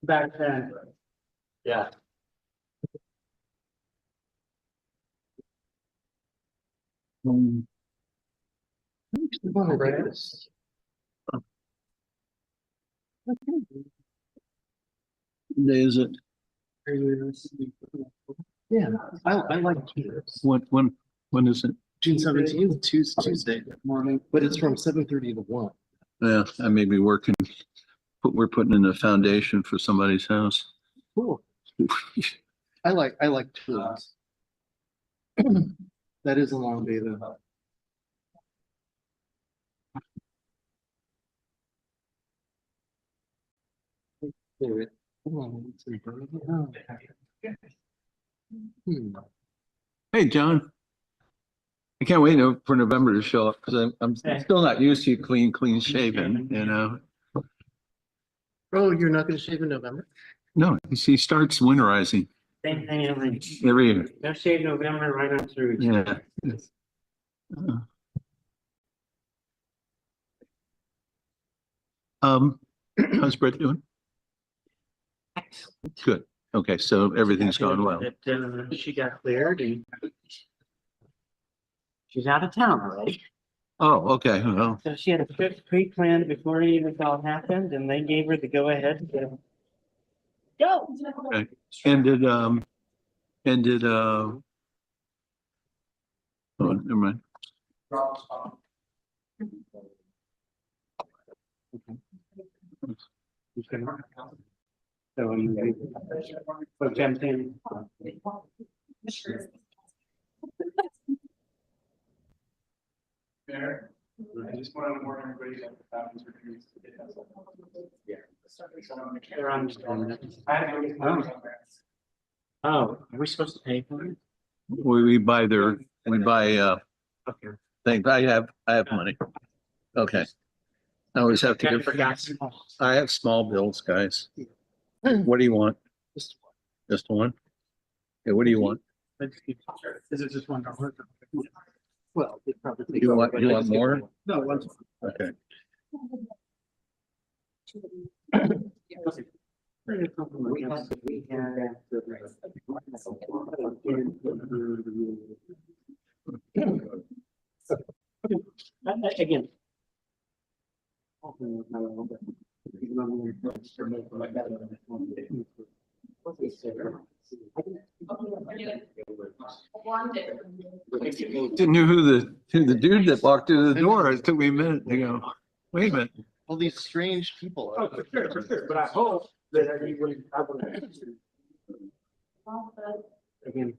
Back then. Yeah. Day is it? Yeah, I like Tuesdays. When is it? June 17th, Tuesday morning, but it's from 7:30 to 1. Yeah, I may be working. We're putting in a foundation for somebody's house. Cool. I like Tuesdays. That is a long day though. Hey, John. I can't wait for November to show up because I'm still not used to clean shaven, you know. Oh, you're not gonna shave in November? No, he starts winterizing Same thing every every year. no shade November right on through. Yeah. How's Brett doing? Good. Okay, so everything's gone well. She got cleared and she's out of town already. Oh, okay. Well, So she had a trip pre-planned before it even all happened, and they gave her the go-ahead to go. okay. Ended. Oh, never mind. So for jumping. I just want to warn everybody that the fountains are used. They're on the phone. Oh. Oh, are we supposed to pay for it? We buy Okay. things. I have money. Okay. I always have to I give. forgot. I have small bills, guys. What do you want? Just one? Okay, what do you want? Is it just $1? Well, it probably. You want more? No, one. Okay. Again. Didn't know who the dude that walked through the door. It took me a minute to go, wait a minute. All these strange people. Oh, for sure, but I hope that I would. Again.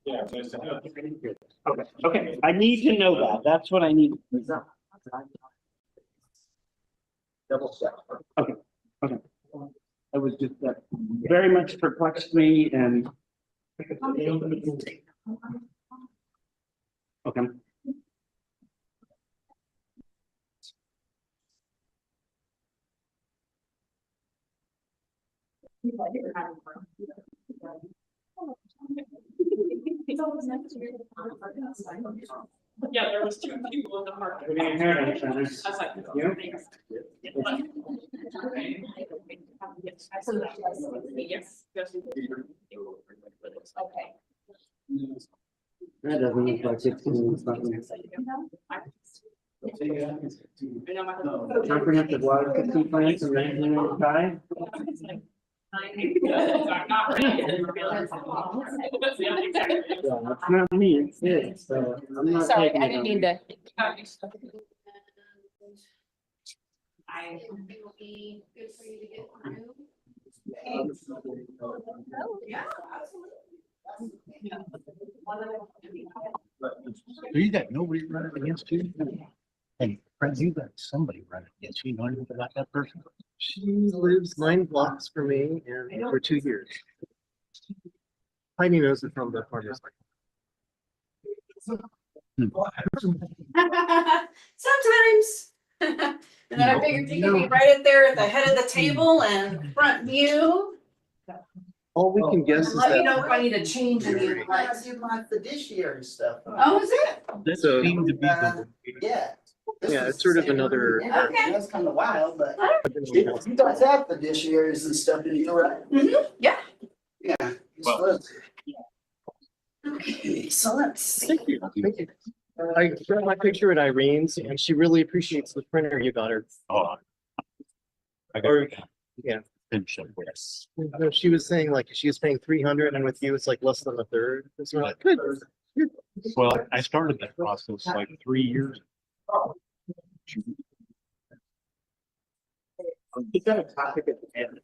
Yeah. Okay, I need to know that. That's what I need. Double check. Okay. It was just that very much perplexed me and. Okay. Yeah, there was 2 people in the park. We didn't hear it. I was like, You? yes. Okay. That doesn't look like it's. Comprehensive water system plan from 1995. I'm not ready. Yeah, exactly. Yeah, that's not me, it's it, so I'm not Sorry, taking I it didn't on. mean to. I think it will be good for you to get through. Yeah, So you got nobody running against you? Hey, Fred, you got somebody running against you. You know anything about that person? She lives 9 blocks from me and for 2 years. Heidi knows it from the farmer's Sometimes. And then I figured you could be right up there at the head of the table and front view. All we can guess And is let me know if I that. need a change in the lights. do my fiduciary stuff. Oh, is it? That So, seemed to be the. Yeah, Yeah, it's sort of another. Okay. That's kind of wild, but you guys have fiduciaries and stuff in here, right? Yeah. Yeah. Well- Okay, so let's see. Thank you. Thank you. I got my picture at Irene's and she really appreciates the printer you got her. Oh. Or, yeah. Yes. No, she was saying like she was paying 300 and with you it's like less than a third. It's like, good. Well, I started that process like 3 years. Is that a topic at the end?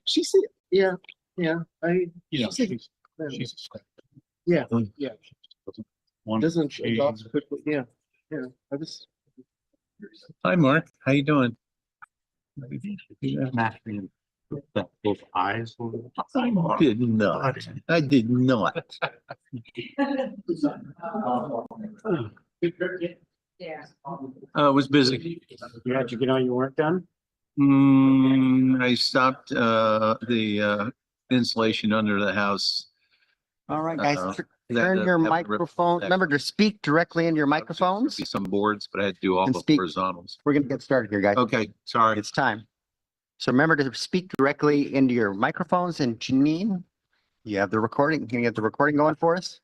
She said, yeah, I, You know, She's- she's. yeah, One. doesn't, she- yeah, I was. Hi, Mark. How you doing? Both eyes. I did not. I did not. Yeah. Was busy. You had to get all your work done? I stopped, the, insulation under the house. All right, guys, Uh, turn your microphone. Remember to speak directly into your microphones. Be some boards, but I had to do all And the speak. horizontals. We're gonna get started here, guys. Okay, sorry. It's time. So remember to speak directly into your microphones. And Janine, you have the recording. Can you get the recording going for us?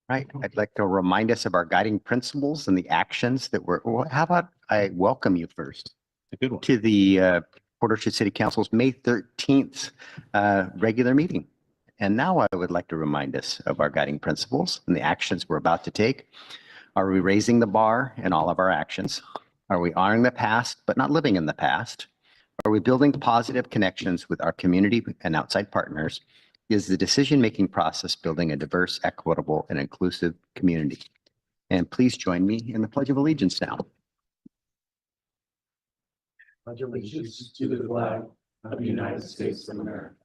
Right. I'd like to remind us of our guiding principles and the actions that well, how about I welcome you first A good one. to the Port Orchard City Council's May 13th regular meeting. And now I would like to remind us of our guiding principles and the actions we're about to take. Are we raising the bar in all of our actions? Are we honoring the past but not living in the past? Are we building positive connections with our community and outside partners? Is the decision-making process building a diverse, equitable, and inclusive community? And please join me in the Pledge of Allegiance now. Pledge allegiance to the flag of the United States of America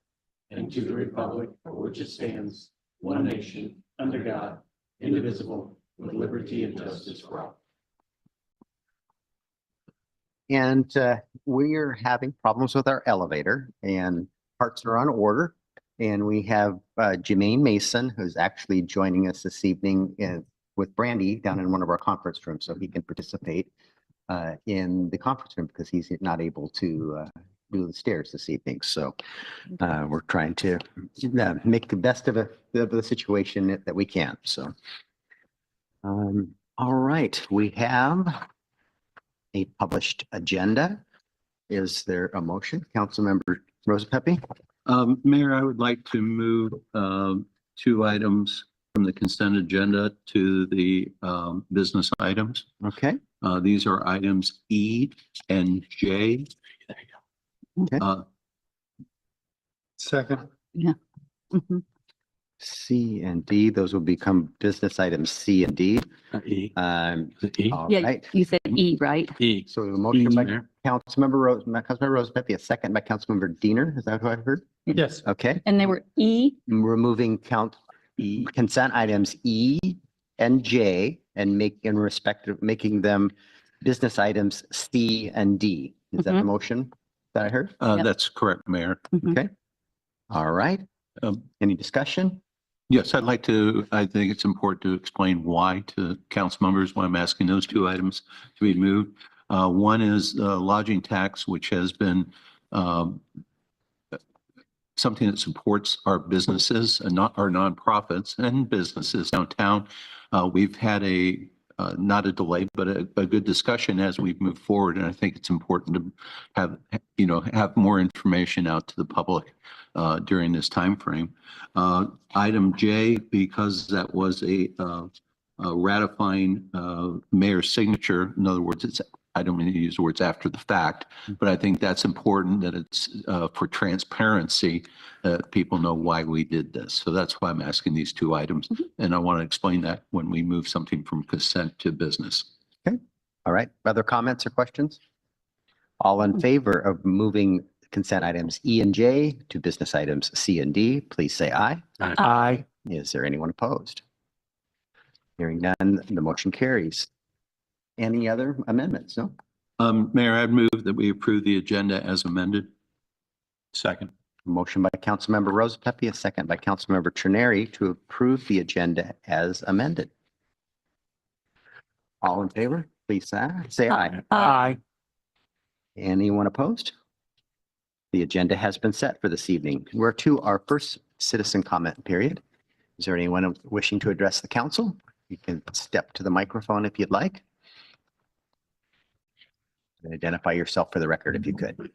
and to the republic for which it stands, one nation, under God, indivisible, with liberty and justice for all. And we're having problems with our elevator and parts are on order. And we have Jermaine Mason, who's actually joining us this evening with Brandy down in one of our conference rooms, so he can participate in the conference room because he's not able to do the stairs this evening. So we're trying to make the best of the situation that we can. So, all right, we have a published agenda. Is there a motion? Councilmember Rosa Pepe? Mayor, I would like to move, 2 items from the consent agenda to the, business items. Okay. These are items E and J. Okay. Second. C and D, those will become business items C and D. E. All Yeah, right. you said E, right? E. So the motion by Councilmember Rose Pepe, a second by Councilmember Diener. Is that who I heard? Yes. Okay. And they were E, Removing consent items E and J and making them business items C and D. Is that the motion that I heard? Yep. That's correct, Mayor. Okay. All right. Any discussion? Yes, I think it's important to explain why to council members, why I'm asking those 2 items to be moved. One is lodging tax, which has been something that supports our businesses and not our nonprofits and businesses downtown. We've had not a delay, but a good discussion as we move forward. And I think it's important to have more information out to the public during this timeframe. Item J, because that was a ratifying mayor's signature. In other words, I don't mean to use the words after the fact, but I think that's important that it's for transparency, that people know why we did this. So that's why I'm asking these 2 items. And I want to explain that when we move something from consent to business. Okay. All right. Other comments or questions? All in favor of moving consent items E and J to business items C and D, please say aye. Aye. Is there anyone opposed? Hearing none, the motion carries. Any other amendments? No? Mayor, I'd move that we approve the agenda as amended. Second. Motion by Councilmember Rose Pepe, a second by Councilmember Trenary to approve the agenda as amended. All in favor, please say aye. Aye. Anyone opposed? The agenda has been set for this evening. We're to our first citizen comment period. Is there anyone wishing to address the council? You can step to the microphone if you'd like. And identify yourself for the record if you could.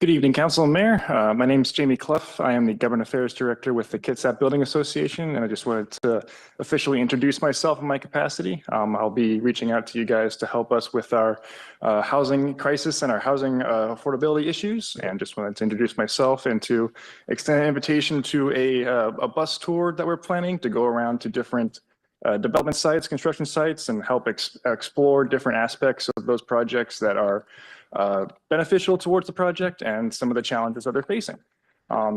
Good evening, Council and Mayor. My name is Jamie Clough. I am the Government Affairs Director with the Kitsap Building Association, and I just wanted to officially introduce myself in my capacity. I'll be reaching out to you guys to help us with our housing crisis and our housing affordability issues, and just wanted to introduce myself and to extend an invitation to a bus tour that we're planning to go around to different development sites, construction sites, and help explore different aspects of those projects that are beneficial towards the project and some of the challenges that they're facing.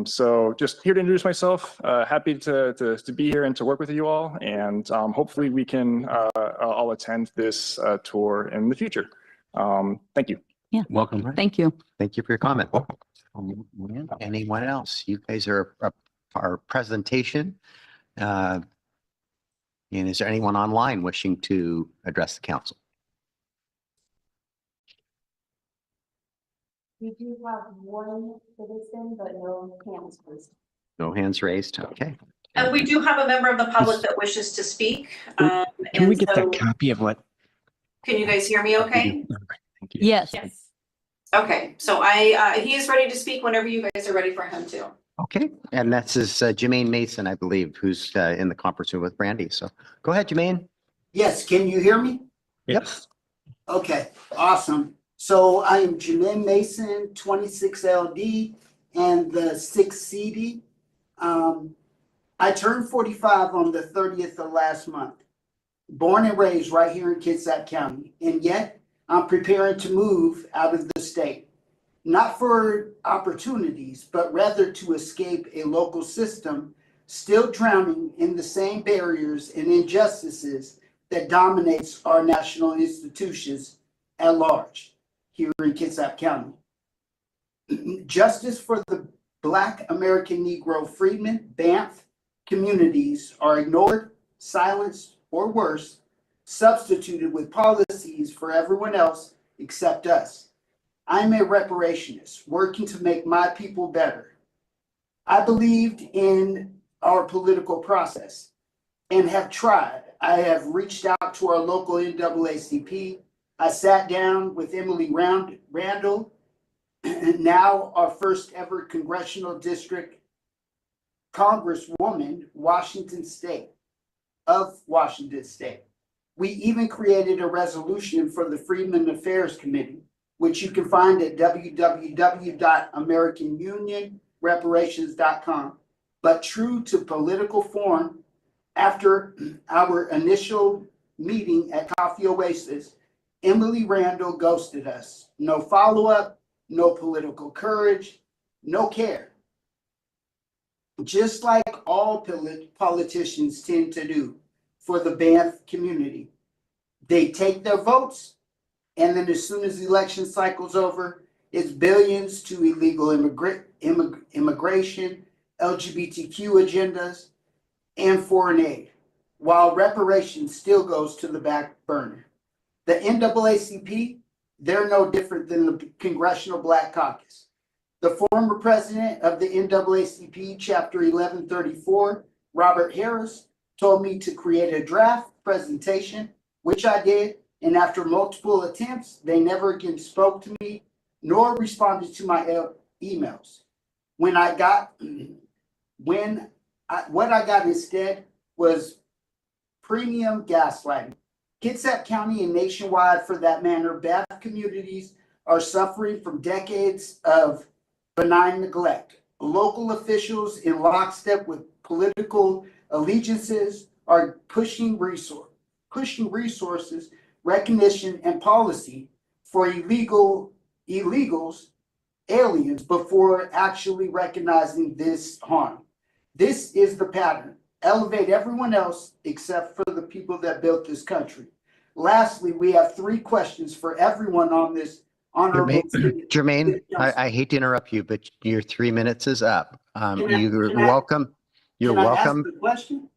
So just here to introduce myself, happy to be here and to work with you all. And hopefully we can all attend this tour in the future. Thank you. Yeah. Welcome. Thank you. Thank you for your comment. Anyone else? You guys are our presentation. And is there anyone online wishing to address the council? We do have one citizen, but no hands raised. No hands raised. Okay. And we do have a member of the public that wishes to speak. Can we get that copy of what? Can you guys hear me okay? Thank you. Yes. Yes. Okay, so he is ready to speak whenever you guys are ready for him to. Okay. And that's Jermaine Mason, I believe, who's in the conference room with Brandy. So go ahead, Jermaine. Yes, can you hear me? Yes. Okay, awesome. So I am Jermaine Mason, 26LD and the 6CD. I turned 45 on the 30th of last month. Born and raised right here in Kitsap County, and yet I'm preparing to move out of the state. Not for opportunities, but rather to escape a local system still drowning in the same barriers and injustices that dominates our national institutions at large here in Kitsap County. Justice for the Black American Negro Freedmen, Banff communities are ignored, silenced, or worse, substituted with policies for everyone else except us. I'm a reparationist working to make my people better. I believed in our political process and have tried. I have reached out to our local NAACP. I sat down with Emily Randall, now our first ever congressional district congresswoman, Washington State. We even created a resolution for the Freedmen Affairs Committee, which you can find at www.americanunionreparations.com. But true to political form, after our initial meeting at Coffee Oasis, Emily Randall ghosted us. No follow-up, no political courage, no care. Just like all politicians tend to do for the Banff community. They take their votes, and then as soon as the election cycle's over, it's billions to illegal immigration, LGBTQ agendas, and foreign aid, while reparations still goes to the back burner. The NAACP, they're no different than the Congressional Black Caucus. The former president of the NAACP, Chapter 1134, Robert Harris, told me to create a draft presentation, which I did, and after multiple attempts, they never again spoke to me, nor responded to my emails. What I got instead was premium gaslighting. Kitsap County and nationwide, for that matter, Banff communities are suffering from decades of benign neglect. Local officials, in lockstep with political allegiances, are pushing resources, recognition, and policy for aliens before actually recognizing this harm. This is the pattern. elevate everyone else except for the people that built this country. Lastly, we have 3 questions for everyone on this honorable. Jermaine, I hate to interrupt you, but your 3 minutes is up. You're can I- welcome. You're Can I ask welcome. the question?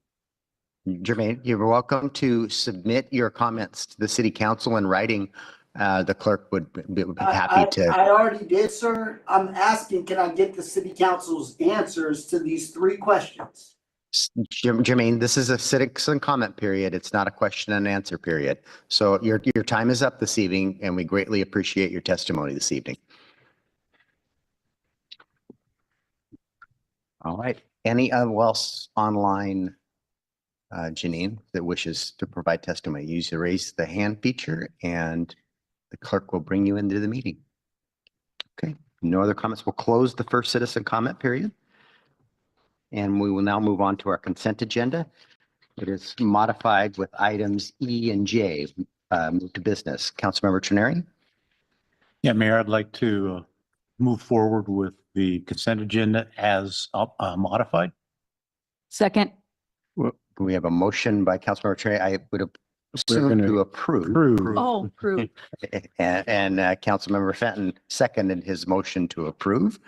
Jermaine, you're welcome to submit your comments to the city council in writing. The clerk would be happy to. I already did, sir. I'm asking, can I get the city council's answers to these 3 questions? Jermaine, this is a citizen comment period. It's not a question and answer period. So your time is up this evening, and we greatly appreciate your testimony this evening. All right. Any else online, Janine, that wishes to provide testimony? Use the raise the hand feature, and the clerk will bring you into the meeting. Okay. No other comments. We'll close the first citizen comment period. And we will now move on to our consent agenda. It is modified with items E and J. Move to business. Councilmember Trenary. Yeah, Mayor, I'd like to move forward with the consent agenda as modified. Second. We have a motion by Councilmember Trenary. I would assume gonna to approve. Oh, approved. And Councilmember Fenton seconded his motion to approve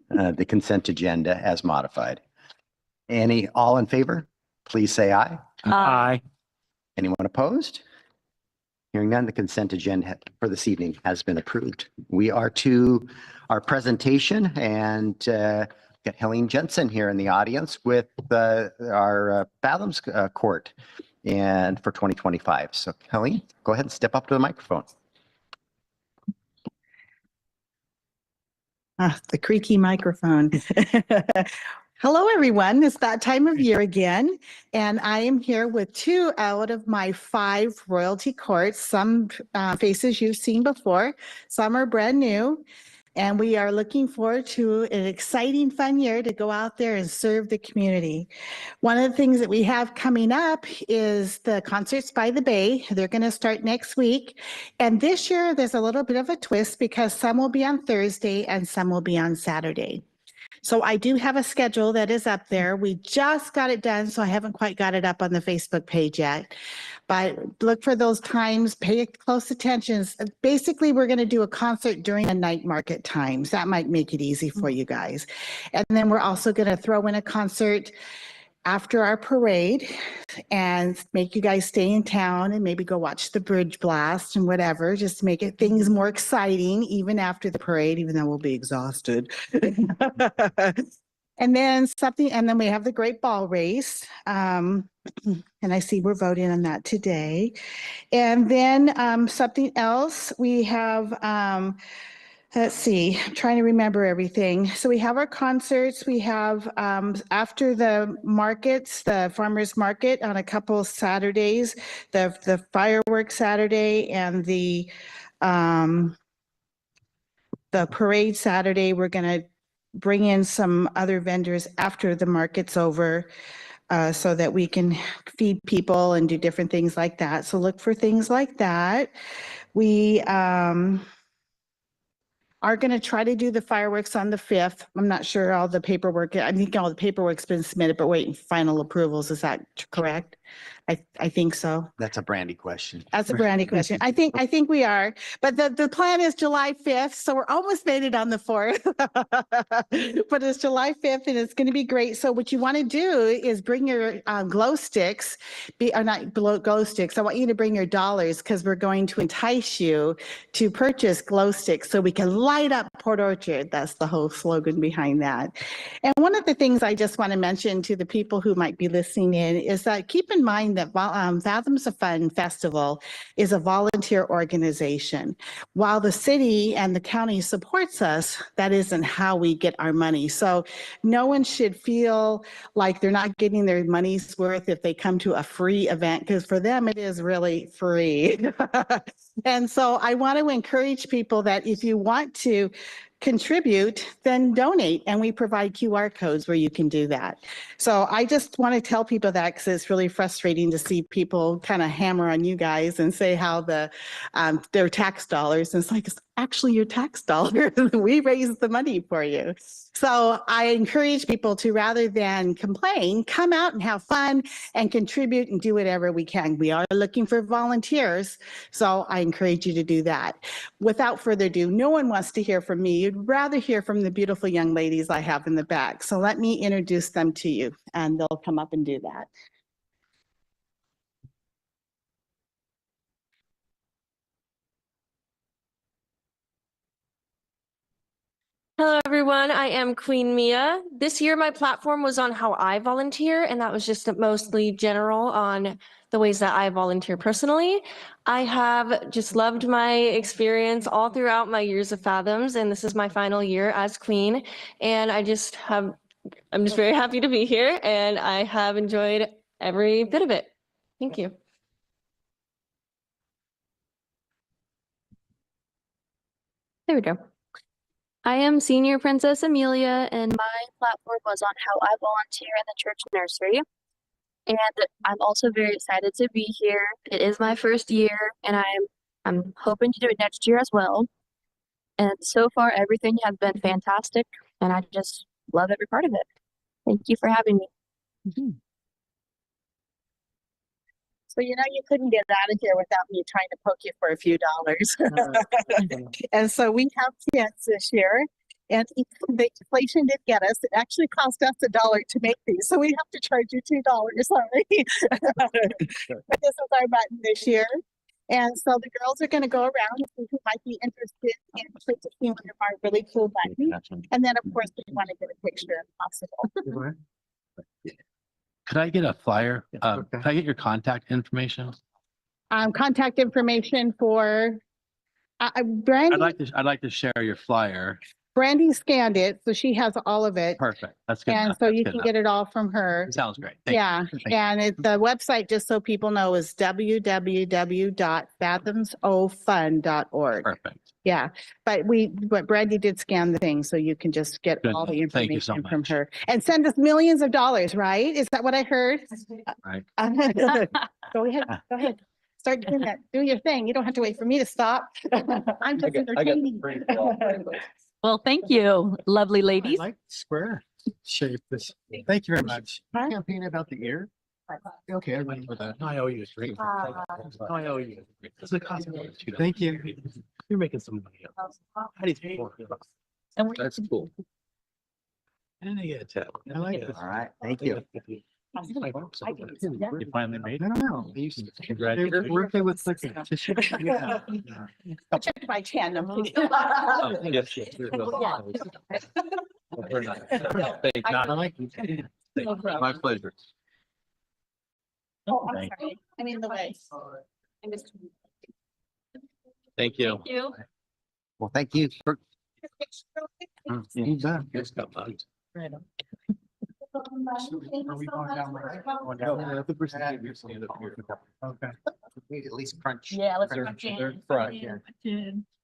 the consent agenda as modified. All in favor, please say aye. Aye. Anyone opposed? Hearing none, the consent agenda for this evening has been approved. We are to our presentation, and got Helene Jensen here in the audience with our Fathoms Court and for 2025. So Helene, go ahead and step up to the microphone. The creaky microphone. Hello, everyone. It's that time of year again, and I am here with 2 out of my 5 royalty courts. Some faces you've seen before, some are brand new, and we are looking forward to an exciting, fun year to go out there and serve the community. One of the things that we have coming up is the Concerts by the Bay. They're going to start next week, and this year there's a little bit of a twist because some will be on Thursday and some will be on Saturday. So I do have a schedule that is up there. We just got it done, so I haven't quite got it up on the Facebook page yet. But look for those times, pay close attention. Basically, we're going to do a concert during the night market times. That might make it easy for you guys. And then we're also going to throw in a concert after our parade and make you guys stay in town and maybe go watch the bridge blast and whatever, just to make it things more exciting even after the parade, even though we'll be exhausted. And then we have the Great Ball Race. And I see we're voting on that today. And then something else, we have, let's see, I'm trying to remember everything. So we have our concerts. We have after the markets, the farmers market on a couple of Saturdays, the fireworks Saturday and the parade Saturday. We're going to bring in some other vendors after the market's over so that we can feed people and do different things like that. So look for things like that. We are going to try to do the fireworks on the 5th. I'm not sure all the paperwork, I think all the paperwork's been submitted, but waiting for final approvals. Is that correct? I think so. That's a Brandy question. That's a Brandy question. I think we are, but the plan is July 5th. So we're almost made it on the 4th, but it's July 5th and it's going to be great. So what you want to do is bring your glow sticks, not glow sticks. I want you to bring your dollars because we're going to entice you to purchase glow sticks so we can light up Port Orchard. That's the whole slogan behind that. And one of the things I just want to mention to the people who might be listening in is that keep in mind that Fathoms of Fun Festival is a volunteer organization. While the city and the county supports us, that isn't how we get our money. So no one should feel like they're not getting their money's worth if they come to a free event, because for them it is really free. And so I want to encourage people that if you want to contribute, then donate. And we provide QR codes where you can do that. So I just want to tell people that because it's really frustrating to see people kind of hammer on you guys and say how their tax dollars. And it's like, actually your tax dollars. We raised the money for you. So I encourage people to, rather than complain, come out and have fun and contribute and do whatever we can. We are looking for volunteers. So I encourage you to do that. Without further ado, no one wants to hear from me. You'd rather hear from the beautiful young ladies I have in the back. So let me introduce them to you and they'll come up and do that. Hello, everyone. I am Queen Mia. This year, my platform was on how I volunteer, and that was just mostly general on the ways that I volunteer personally. I have just loved my experience all throughout my years of Fathoms, and this is my final year as Queen. And I'm just very happy to be here, and I have enjoyed every bit of it. Thank you. There we go. I am Senior Princess Amelia, and my platform was on how I volunteer in the church nursery. And I'm also very excited to be here. It is my first year, and I'm hoping to do it next year as well. And so far, everything has been fantastic, and I just love every part of it. Thank you for having me. So, you couldn't get out of here without me trying to poke you for a few dollars. And so we have kids this year, and the inflation did get us. It actually cost us $1 to make these, so we have to charge you $2. Sorry. But this is our button this year. And so the girls are going to go around and see who might be interested in purchasing one of our really cool buttons. And then, of course, we want to get a picture if possible. Could I get a flyer? Could I get your contact information? Contact information for Brandy. I'd like to share your flyer. Brandy scanned it, so she has all of it. Perfect. That's good. And enough. so That's you good can enough. get it all from her. Sounds great. Thank Yeah, you. and the website, just so people know, is www.fathomsofund.org. Perfect. Yeah, but Brandy did scan the thing, so you can just get Good all the enough. Thank you so information from much. her and send us millions of dollars, right? Is that what I heard? Right. Go ahead. Start doing that. Do your thing. You don't have to wait for me to stop. I'm just entertaining. Well, thank you, lovely ladies. I like square shape this. Thank you very much. Campaign about the ear. Okay, I remember that. No, I owe you a drink. No, I owe you a drink. This is a cost of $2. Thank you. You're making some money. How do you think? That's cool. And I get a tip. I like this. All right, thank you. You finally made I it? don't know. They used to. Congratulations. We're okay with like tissue. Yeah. Check my tandem. Oh, yes, yes. Very nice. Thank you. I like it. My pleasure. Oh, I'm sorry. I mean, the way. Thank you. Thank you. Well, thank you for You bet. Just got bugged. Are we going down there? No, the person gave you some. Okay. we at least crunch. Yeah, let's They're- crunch in. they're front, yeah.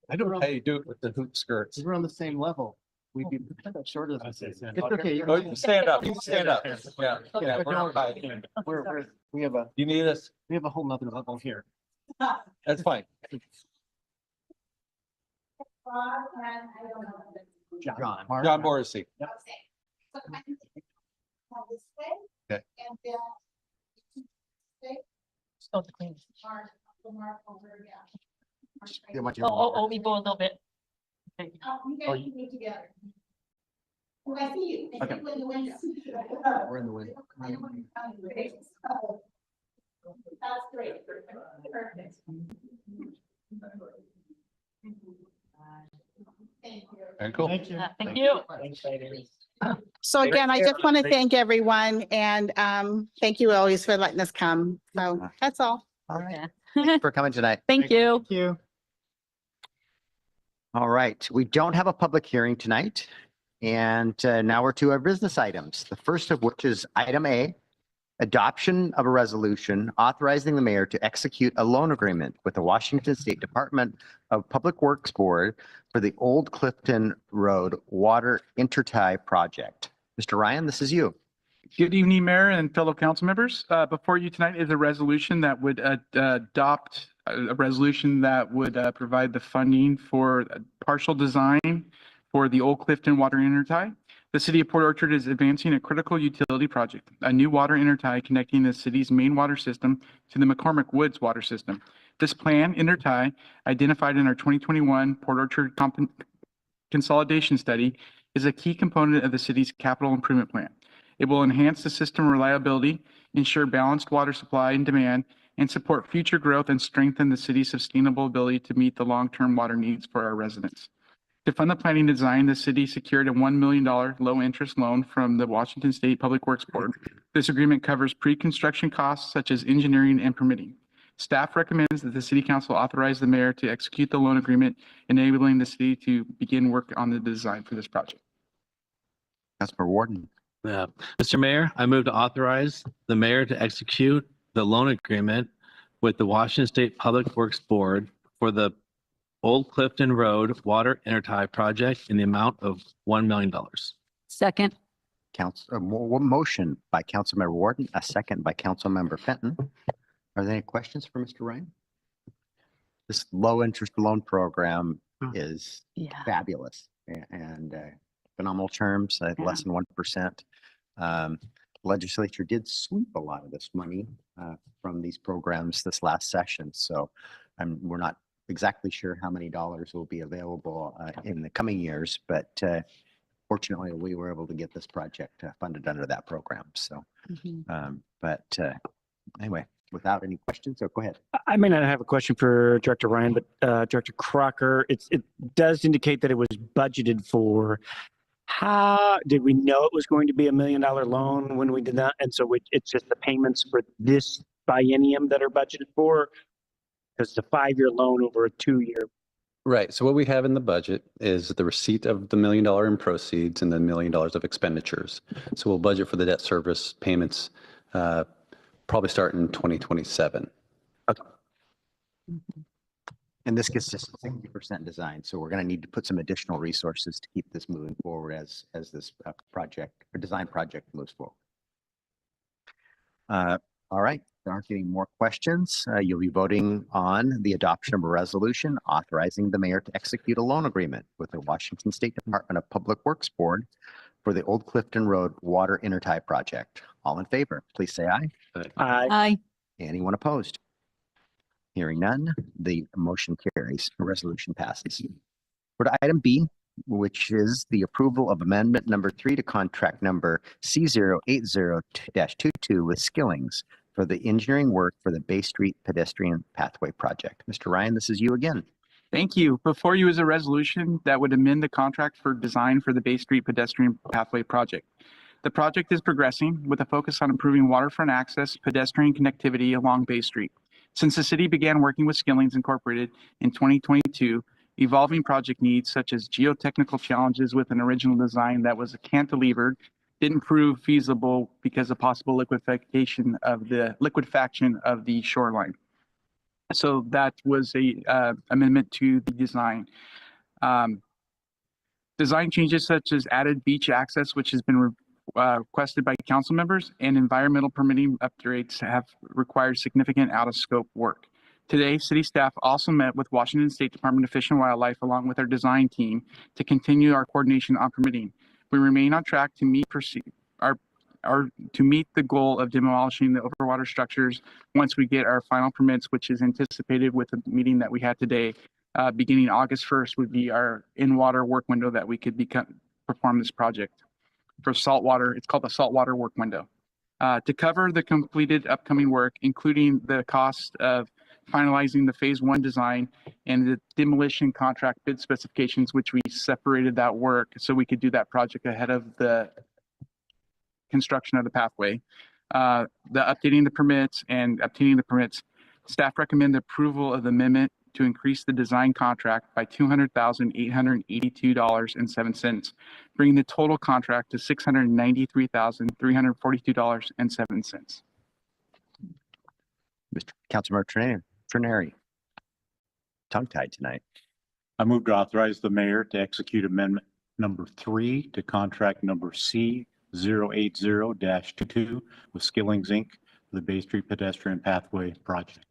I don't know how you do it with the hoop skirts. We're on the same level. We'd be shorter than. It's okay. Oh, you can stand up. You can stand up. Yeah. Yeah. We're not high. We have a whole nother level here. That's fine. John. John Morrissey. Yep. Okay. Oh, the queen. Feel much- Oh, we go a little bit. Okay. together. When I see you. Okay. When you win. We're in the way. That's great. Perfect. Thank you. Very cool. Thank you. Thank you. So again, I just want to thank everyone and thank you always for letting us come. So that's all. All right. Thanks for coming tonight. Thank you. Thank you. All right, we don't have a public hearing tonight. And now we're to our business items. The first of which is item A, adoption of a resolution authorizing the mayor to execute a loan agreement with the Washington State Department of Public Works Board for the Old Clifton Road Water Intertie Project. Mr. Ryan, this is you. Good evening, Mayor and fellow council members. Before you tonight is a resolution that would adopt a resolution that would provide the funding for partial design for the Old Clifton Water Intertie. The city of Port Orchard is advancing a critical utility project, a new water intertie connecting the city's main water system to the McCormick Woods water system. This plan, intertie, identified in our 2021 Port Orchard consolidation study, is a key component of the city's capital improvement plan. It will enhance the system reliability, ensure balanced water supply and demand, and support future growth and strengthen the city's sustainable ability to meet the long-term water needs for our residents. To fund the planning design, the city secured a $1 million low-interest loan from the Washington State Public Works Board. This agreement covers pre-construction costs such as engineering and permitting. Staff recommends that the City Council authorize the mayor to execute the loan agreement, enabling the city to begin work on the design for this project. Councilmember Warden. Mr. Mayor, I move to authorize the mayor to execute the loan agreement with the Washington State Public Works Board for the Old Clifton Road Water Intertie project in the amount of $1 million. Second. Motion by Councilmember Warden, a second by Councilmember Fenton. Are there any questions for Mr. Ryan? This low interest loan program is fabulous and phenomenal terms, less than 1%. Legislature did sweep a lot of this money from these programs this last session. So we're not exactly sure how many dollars will be available in the coming years, but fortunately we were able to get this project funded under that program. So, anyway, without any questions, so go ahead. I may not have a question for Director Ryan, but Director Crocker, it does indicate that it was budgeted for. How did we know it was going to be $1 million loan when we did that? And so it's just the payments for this biennium that are budgeted for? Because it's a 5-year loan over a 2-year. Right. So what we have in the budget is the receipt of the $1 million in proceeds and the $1 million of expenditures. So we'll budget for the debt service payments probably start in 2027. Okay. And this gets us 60% design. So we're going to need to put some additional resources to keep this moving forward as this project or design project moves forward. All right. There aren't any more questions. You'll be voting on the adoption of a resolution authorizing the mayor to execute a loan agreement with the Washington State Department of Public Works Board for the Old Clifton Road Water Intertie project. All in favor, please say aye. Aye. Aye. Anyone opposed? Hearing none, the motion carries. The resolution passes. We're to item B, which is the approval of amendment number 3 to contract number C080-22 with Skillings for the engineering work for the Bay Street Pedestrian Pathway Project. Mr. Ryan, this is you again. Thank you. Before you is a resolution that would amend the contract for design for the Bay Street Pedestrian Pathway Project. The project is progressing with a focus on improving waterfront access, pedestrian connectivity along Bay Street. Since the city began working with Skillings Incorporated in 2022, evolving project needs such as geotechnical challenges with an original design that was cantilevered didn't prove feasible because of possible liquefaction of the shoreline. So that was a amendment to the design. Design changes such as added beach access, which has been requested by council members, and environmental permitting upgrades have required significant out-of-scope work. Today, city staff also met with Washington State Department of Fish and Wildlife along with our design team to continue our coordination on permitting. We remain on track to meet the goal of demolishing the overwater structures once we get our final permits, which is anticipated with the meeting that we had today. Beginning August 1st would be our in-water work window that we could perform this project. For saltwater, it's called the saltwater work window. To cover the completed upcoming work, including the cost of finalizing the phase 1 design and the demolition contract bid specifications, which we separated that work so we could do that project ahead of the construction of the pathway. The updating the permits and obtaining the permits, staff recommend the approval of the amendment to increase the design contract by $200,882.07, bringing the total contract to $693,342.07. Mr. Councilmember Trenary, tongue-tied tonight. I move to authorize the mayor to execute amendment number 3 to contract number C080-22 with Skillings Inc. for the Bay Street Pedestrian Pathway Project.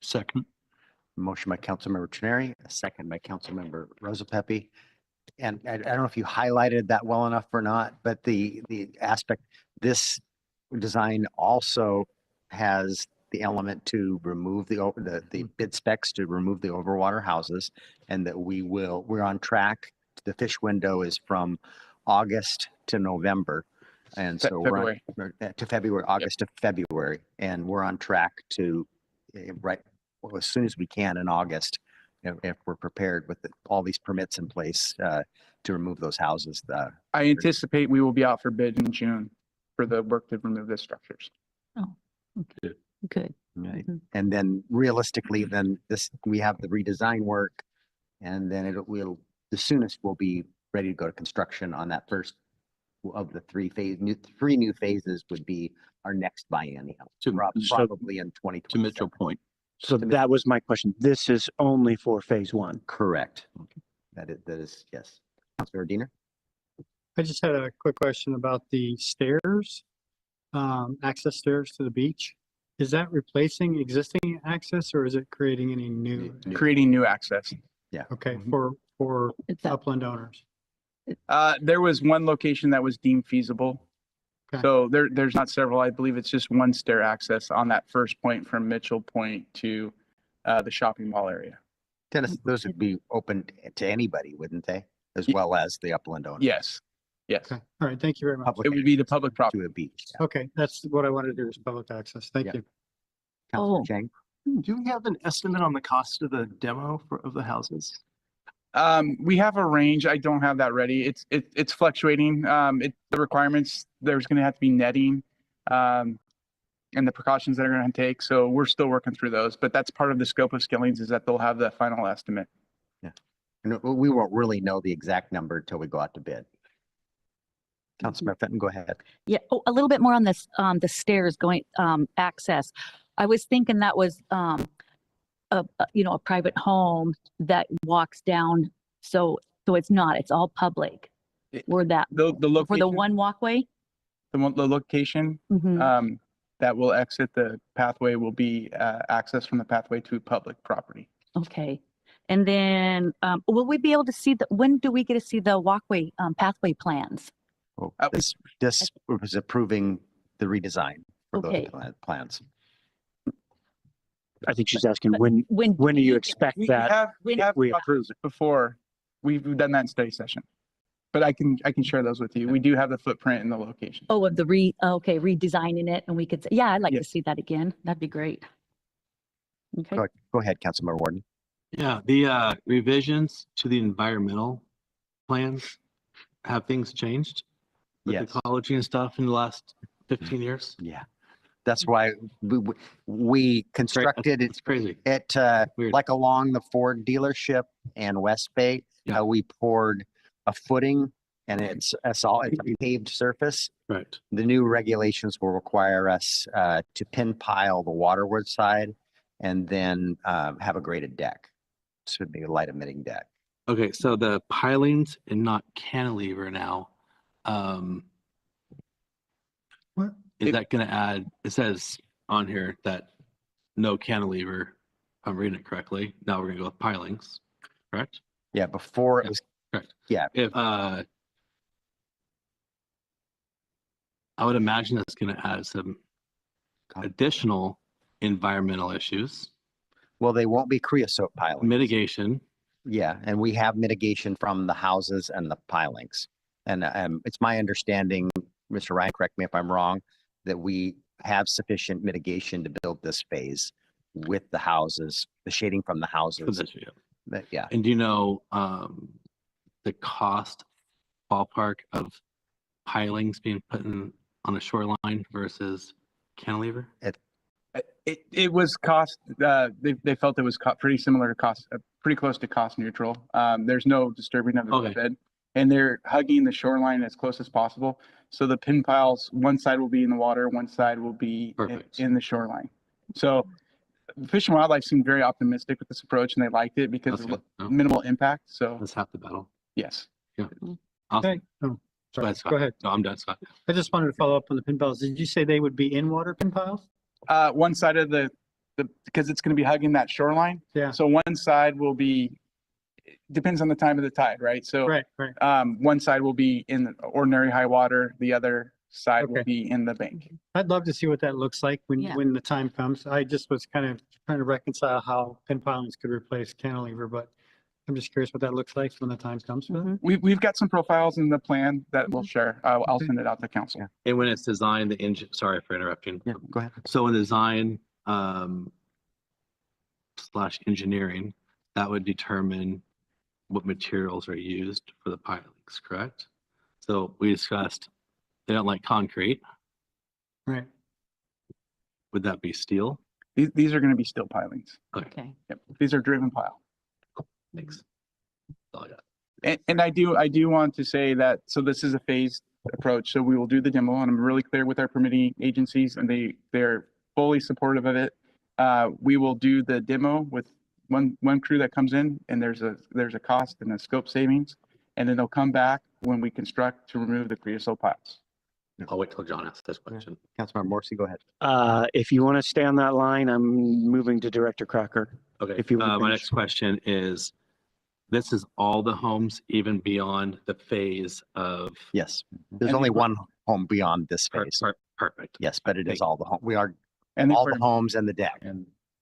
Second. Motion by Councilmember Trenary, a second by Councilmember Rosa Pepe. And I don't know if you highlighted that well enough or not, but the aspect, this design also has the element to remove the bid specs to remove the overwater houses, and that we're on track. The fish window is from August to November. And so February. To February, August to February, and we're on track to as soon as we can in August, if we're prepared with all these permits in place to remove those houses. I anticipate we will be out for bid in June for the work to remove the structures. Oh, okay. Good. Right. And then realistically, then we have the redesign work, and then the soonest we'll be ready to go to construction on that first of the three new phases would be our next biennial, probably in 2020. To Mitchell Point. So that was my question. This is only for phase one. Correct. That is yes. Councilor Diener? I just had a quick question about the stairs, access stairs to the beach. Is that replacing existing access, or is it creating any new? Creating new access. Yeah. Okay, for upland owners. There was one location that was deemed feasible. Okay. So there's not several. I believe it's just one stair access on that first point from Mitchell Point to the shopping mall area. Dennis, those would be open to anybody, wouldn't they? As well as the upland owners. Yes. Yes. Okay. All right. Thank you very much. It would be the public property. To a beach. Okay, that's what I wanted to do is public access. Thank you. Councilor Chang? Do we have an estimate on the cost of the demo of the houses? We have a range. I don't have that ready. It's fluctuating. The requirements, there's going to have to be netting, and the precautions that are going to take. So we're still working through those, but that's part of the scope of Skillings is that they'll have the final estimate. Yeah. And we won't really know the exact number until we go out to bid. Councilmember Fenton, go ahead. Yeah, a little bit more on this, the stairs going, access. I was thinking that was, a private home that walks down. So it's not, it's all public. Where that, the location, for the one walkway? the location, Mhm. that will exit the pathway will be, access from the pathway to public property. Okay. And then, will we be able to see when do we get to see the walkway, pathway plans? Well, this was approving the redesign for those plans. I think she's asking when do you expect that? We have we talked approve it? before. We've done that in study session, but I can share those with you. We do have the footprint and the location. Oh, of the redesigning it, and we could say, yeah, I'd like to see that again. That'd be great. Okay. Go ahead, Councilmember Warden. Yeah, the revisions to the environmental plans, have things changed with ecology and stuff in the last 15 years? Yeah. That's why we constructed it's crazy. it like along the Ford dealership and West Bay. We poured a footing, and it's a paved surface. Right. The new regulations will require us to pin pile the waterward side, and then have a graded deck. This would be a light emitting deck. Okay, so the pilings and not cantilever now. What? Is that going to add? It says on here that no cantilever. If I'm reading it correctly. Now we're going to go with pilings, correct? Yeah, before it was correct. Yeah. If I would imagine that's going to add some additional environmental issues. Well, they won't be creosote pilings. Mitigation. Yeah, and we have mitigation from the houses and the pilings. And it's my understanding, Mr. Ryan, correct me if I'm wrong, that we have sufficient mitigation to build this phase with the houses, the shading from the houses. Yeah. And do you know the cost ballpark of pilings being put in on a shoreline versus cantilever? It was cost. They felt it was pretty similar to cost, pretty close to cost neutral. There's no disturbing of the bed, and they're hugging the shoreline as close as possible. So the pin piles, one side will be in the water, one side will be in the shoreline. So Fish and Wildlife seemed very optimistic with this approach, and they liked it because of minimal impact. So that's half the battle. Yes. Yeah. Okay. Oh, sorry. Scott. Go ahead. No, I'm done, Scott. I just wanted to follow up on the pin piles. Did you say they would be in water pin piles? One side of the because it's going to be hugging that shoreline. Yeah. So one side will be, depends on the time of the tide, right? So Right, right. one side will be in ordinary high water, the other side will Okay. be in the bank. I'd love to see what that looks like when the time comes. I just was kind of trying to reconcile how pin pilings could replace cantilever, but I'm just curious what that looks like when the time comes for that. We've got some profiles in the plan that we'll share. I'll send it out to council. And when it's designed, the engine, sorry for interrupting. Yeah, go ahead. So in design, slash engineering, that would determine what materials are used for the pilings, correct? So we discussed, they don't like concrete. Right. Would that be steel? These are going to be steel pilings. Okay. Yep. These are driven pile. Thanks. That's all I got. And I do want to say that, so this is a phased approach. So we will do the demo, and I'm really clear with our permitting agencies, and they're fully supportive of it. We will do the demo with one crew that comes in, and there's a cost and a scope savings, and then they'll come back when we construct to remove the creosote piles. I'll wait till John asks this question. Councilmember Morrissey, go ahead. If you want to stay on that line, I'm moving to Director Crocker. Okay. If you want to my finish. next question is, this is all the homes even beyond the phase of. Yes, there's only one home beyond this phase. Perfect. Yes, but it is all the home. We are And all the homes and the deck,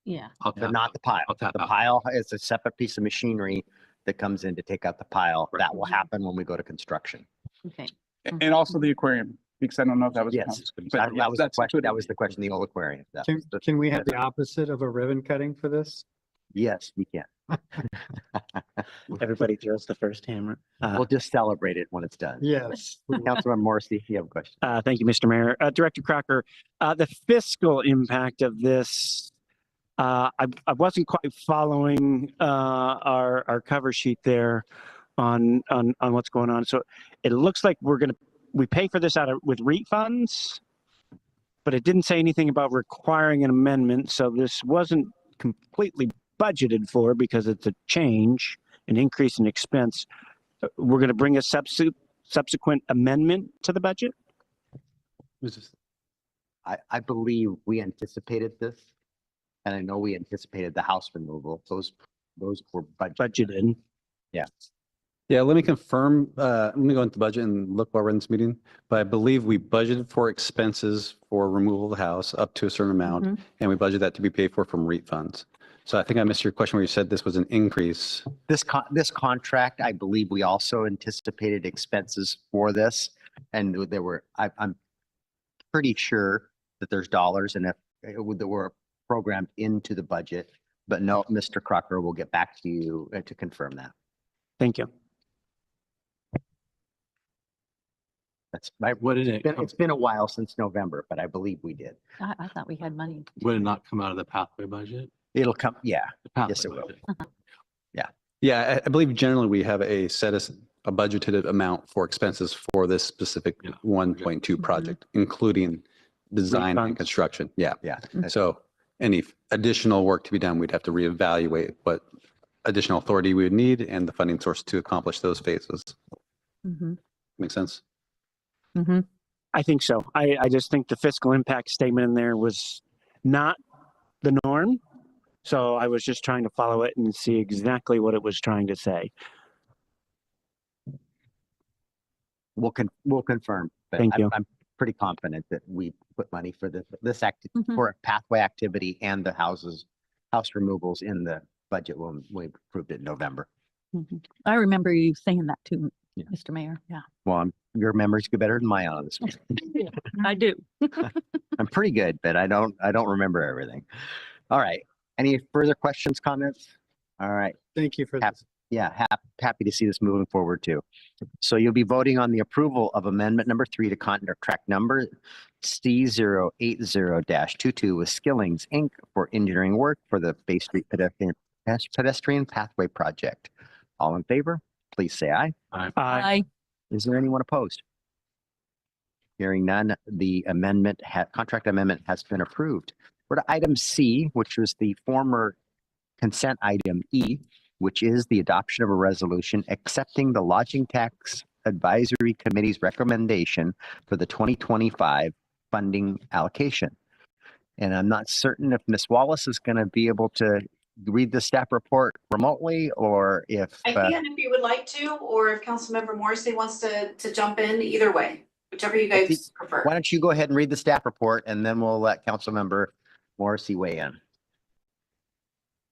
Yeah. but not the pile. The pile is a separate piece of machinery that comes in to take out the pile. That will happen when we go to construction. Okay. And also the aquarium, because I don't know if that was. Yes, but that yeah, was the that's question. included. That was the question, the old aquarium. That Can, was the- can we have the opposite of a ribbon cutting for this? Yes, we can. Everybody throws the first hammer. We'll just celebrate it when it's done. Yes. Councilmember Morrissey, you have a question. Thank you, Mr. Mayor. Director Crocker, the fiscal impact of this, I wasn't quite following our cover sheet there on what's going on. So it looks like we pay for this with refunds, but it didn't say anything about requiring an amendment. So this wasn't completely budgeted for because it's a change, an increase in expense. We're going to bring a subsequent amendment to the budget? I believe we anticipated this, and I know we anticipated the house removal. Those were budgeted. Yeah. Yeah, let me confirm. Let me go into the budget and look while we're in this meeting. But I believe we budgeted for expenses for removal of the house up to a certain amount, and we budgeted that to be paid for from REIT funds. So I think I missed your question where you said this was an increase. This contract, I believe we also anticipated expenses for this, and there were. I'm pretty sure that there's dollars and if that were programmed into the budget. But no, Mr. Crocker will get back to you to confirm that. Thank you. That's it's been a while since November, but I believe we did. I thought we had money. Would it not come out of the pathway budget? It'll come, yeah. The pathway Yes, it will. budget. Yeah. Yeah, I believe generally we have a budgeted amount for expenses for this specific 1.2 project, including design and construction. Yeah. Yeah. So any additional work to be done, we'd have to reevaluate what additional authority we would need and the funding source to accomplish those phases. Make sense? I think so. I just think the fiscal impact statement in there was not the norm. So I was just trying to follow it and see exactly what it was trying to say. We'll confirm. But Thank you. I'm pretty confident that we put money for for a pathway activity and the house removals in the budget when we approved it in November. I remember you saying that too, Mr. Mayor. Yeah. Well, your memories get better than mine on this one. I do. I'm pretty good, but I don't remember everything. All right. Any further questions, comments? All right. Thank you for this. Yeah, happy to see this moving forward too. So you'll be voting on the approval of amendment number 3 to contract number C080-22 with Skillings Inc. for engineering work for the Bay Street pedestrian pathway project. All in favor, please say aye. Aye. Aye. Is there anyone opposed? Hearing none, the contract amendment has been approved. We're to item C, which was the former consent item E, which is the adoption of a resolution accepting the Lodging Tax Advisory Committee's recommendation for the 2025 funding allocation. And I'm not certain if Ms. Wallace is going to be able to read the staff report remotely or if. I can if you would like to, or if Councilmember Morrissey wants to jump in, either way, whichever you guys prefer. Why don't you go ahead and read the staff report and then we'll let Councilmember Morrissey weigh in.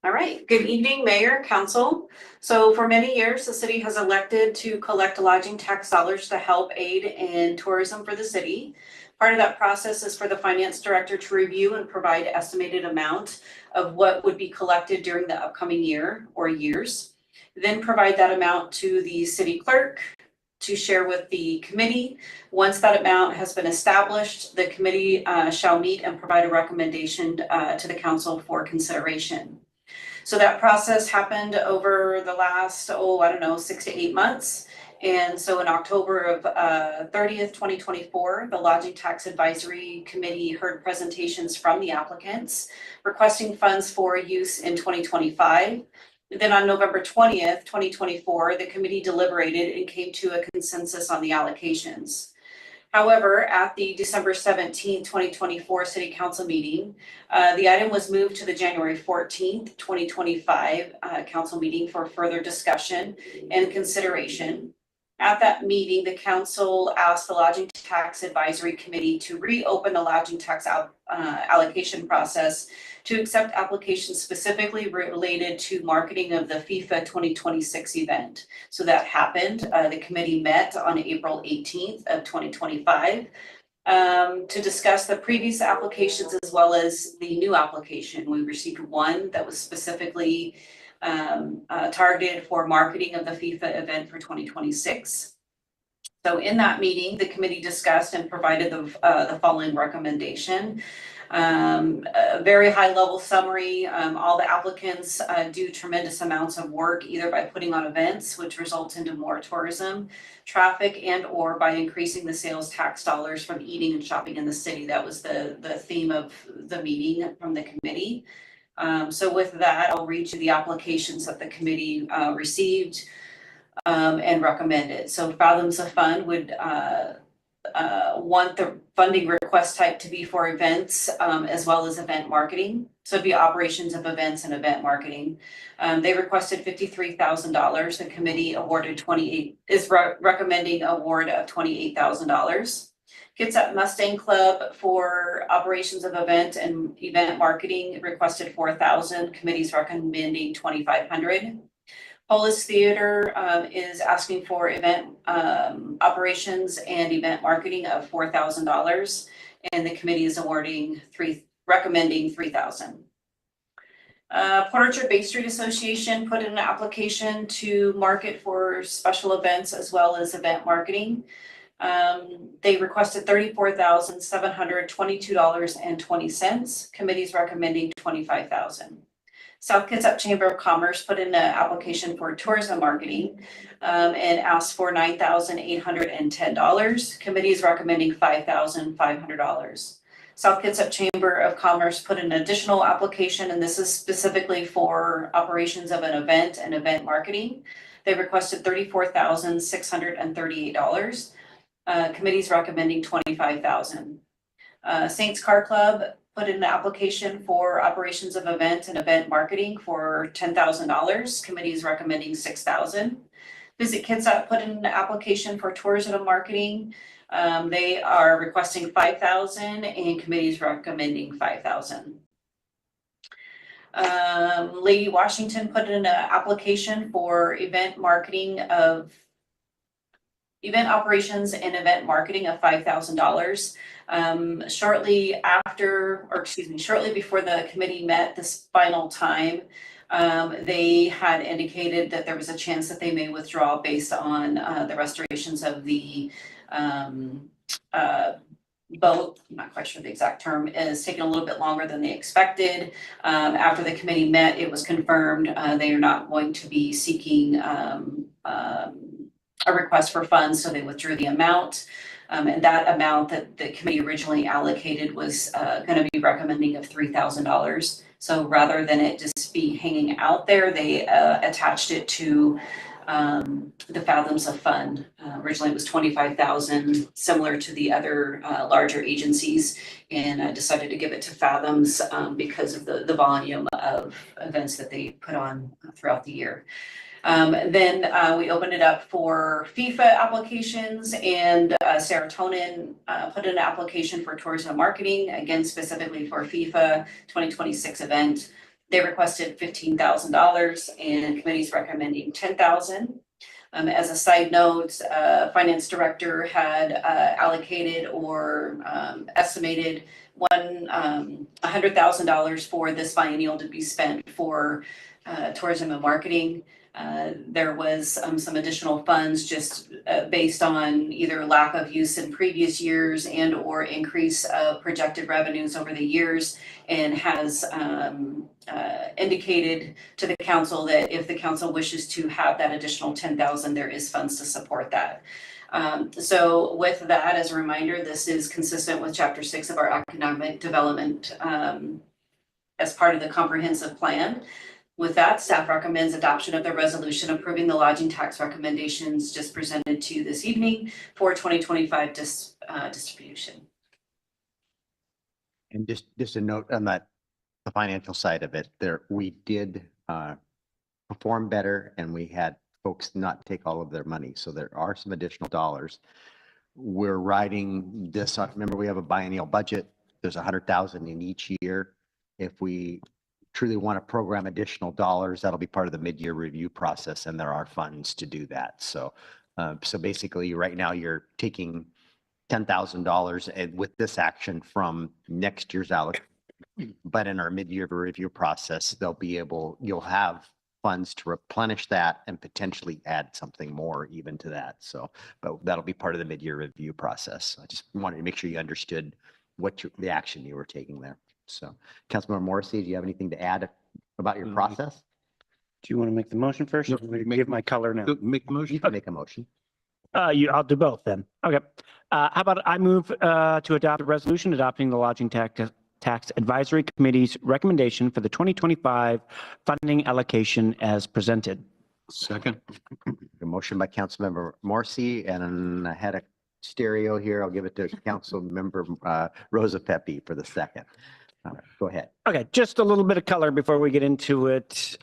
All right. Good evening, Mayor, Council. So for many years, the city has elected to collect lodging tax dollars to help aid in tourism for the city. Part of that process is for the finance director to review and provide estimated amount of what would be collected during the upcoming year or years. Then provide that amount to the city clerk to share with the committee. Once that amount has been established, the committee shall meet and provide a recommendation to the council for consideration. So that process happened over the last, 6 to 8 months. And so in October of 30th, 2024, the Lodging Tax Advisory Committee heard presentations from the applicants requesting funds for use in 2025. Then on November 20th, 2024, the committee deliberated and came to a consensus on the allocations. However, at the December 17th, 2024 City Council meeting, the item was moved to the January 14th, 2025 Council meeting for further discussion and consideration. At that meeting, the council asked the Lodging Tax Advisory Committee to reopen the lodging tax allocation process to accept applications specifically related to marketing of the FIFA 2026 event. So that happened. The committee met on April 18th of 2025 to discuss the previous applications as well as the new application. We received one that was specifically targeted for marketing of the FIFA event for 2026. So in that meeting, the committee discussed and provided the following recommendation. A very high level summary. All the applicants do tremendous amounts of work either by putting on events, which results into more tourism, traffic, and or by increasing the sales tax dollars from eating and shopping in the city. That was the theme of the meeting from the committee. So with that, I'll read you the applications that the committee received and recommended. So Fathoms of Fund would want the funding request type to be for events as well as event marketing. So it'd be operations of events and event marketing. They requested $53,000. The committee awarded recommending award of $28,000. Kitsap Mustang Club for operations of event and event marketing requested $4,000. Committee's recommending $2,500. Polis Theater is asking for event operations and event marketing of $4,000, and the committee is recommending $3,000. Port Orchard Bay Street Association put in an application to market for special events as well as event marketing. They requested $34,722.20. Committee's recommending $25,000. South Kitsap Chamber of Commerce put in an application for tourism marketing and asked for $9,810. Committee is recommending $5,500. South Kitsap Chamber of Commerce put in an additional application, and this is specifically for operations of an event and event marketing. They requested $34,638. Committee's recommending $25,000. Saints Car Club put in an application for operations of event and event marketing for $10,000. Committee is recommending $6,000. Visit Kitsap put in an application for tourism marketing. They are requesting $5,000 and committee is recommending $5,000. Lady Washington put in an application for event operations and event marketing of $5,000. Shortly before the committee met this final time, they had indicated that there was a chance that they may withdraw based on the restorations of the boat. I'm not quite sure the exact term is taking a little bit longer than they expected. After the committee met, it was confirmed they are not going to be seeking a request for funds, so they withdrew the amount. And that amount that the committee originally allocated was going to be recommending of $3,000. So rather than it just be hanging out there, they attached it to the Fathoms of Fund. Originally it was 25,000, similar to the other larger agencies, and I decided to give it to Fathoms because of the volume of events that they put on throughout the year. Then we opened it up for FIFA applications, and Serotonin put in an application for tourism and marketing, again specifically for FIFA 2026 event. They requested $15,000 and committee's recommending $10,000. As a side note, finance director had allocated or estimated $100,000 for this biennial to be spent for tourism and marketing. There was some additional funds just based on either lack of use in previous years and or increase of projected revenues over the years, and has indicated to the council that if the council wishes to have that additional $10,000, there is funds to support that. So with that, as a reminder, this is consistent with Chapter 6 of our economic development as part of the comprehensive plan. With that, staff recommends adoption of the resolution approving the lodging tax recommendations just presented to you this evening for 2025 distribution. And just a note on that, the financial side of it, there, we did perform better, and we had folks not take all of their money. So there are some additional dollars. We're riding this, remember we have a biennial budget. There's 100,000 in each year. If we truly want to program additional dollars, that'll be part of the mid-year review process, and there are funds to do that. So, so basically right now you're taking $10,000 and with this action from next year's allocation, but in our mid-year review process, you'll have funds to replenish that and potentially add something more even to that. So, but that'll be part of the mid-year review process. I just wanted to make sure you understood the action you were taking there. So, Councilmember Morrissey, do you have anything to add about your process? Do you want to make the motion first? No, Give my color now. Make the motion. You can make a motion. I'll do both then. Okay. How about I move to adopt a resolution adopting the Lodging Tax Advisory Committee's recommendation for the 2025 funding allocation as presented. Second. A motion by Councilmember Morrissey, and I had a stereo here. I'll give it to Councilmember Rosa Pepe for the second. All right, go ahead. Okay, just a little bit of color before we get into it.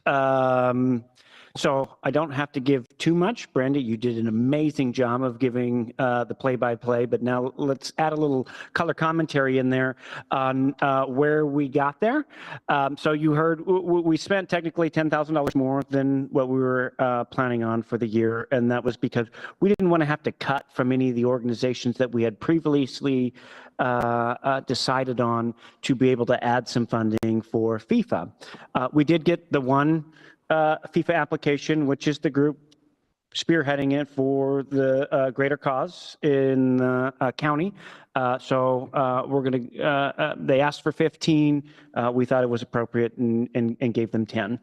So I don't have to give too much. Brandy, you did an amazing job of giving the play-by-play, but now let's add a little color commentary in there on where we got there. So you heard we spent technically $10,000 more than what we were planning on for the year, and that was because we didn't want to have to cut from any of the organizations that we had previously decided on to be able to add some funding for FIFA. We did get the one FIFA application, which is the group spearheading it for the greater cause in the county. So we're going to, they asked for 15. We thought it was appropriate and gave them 10.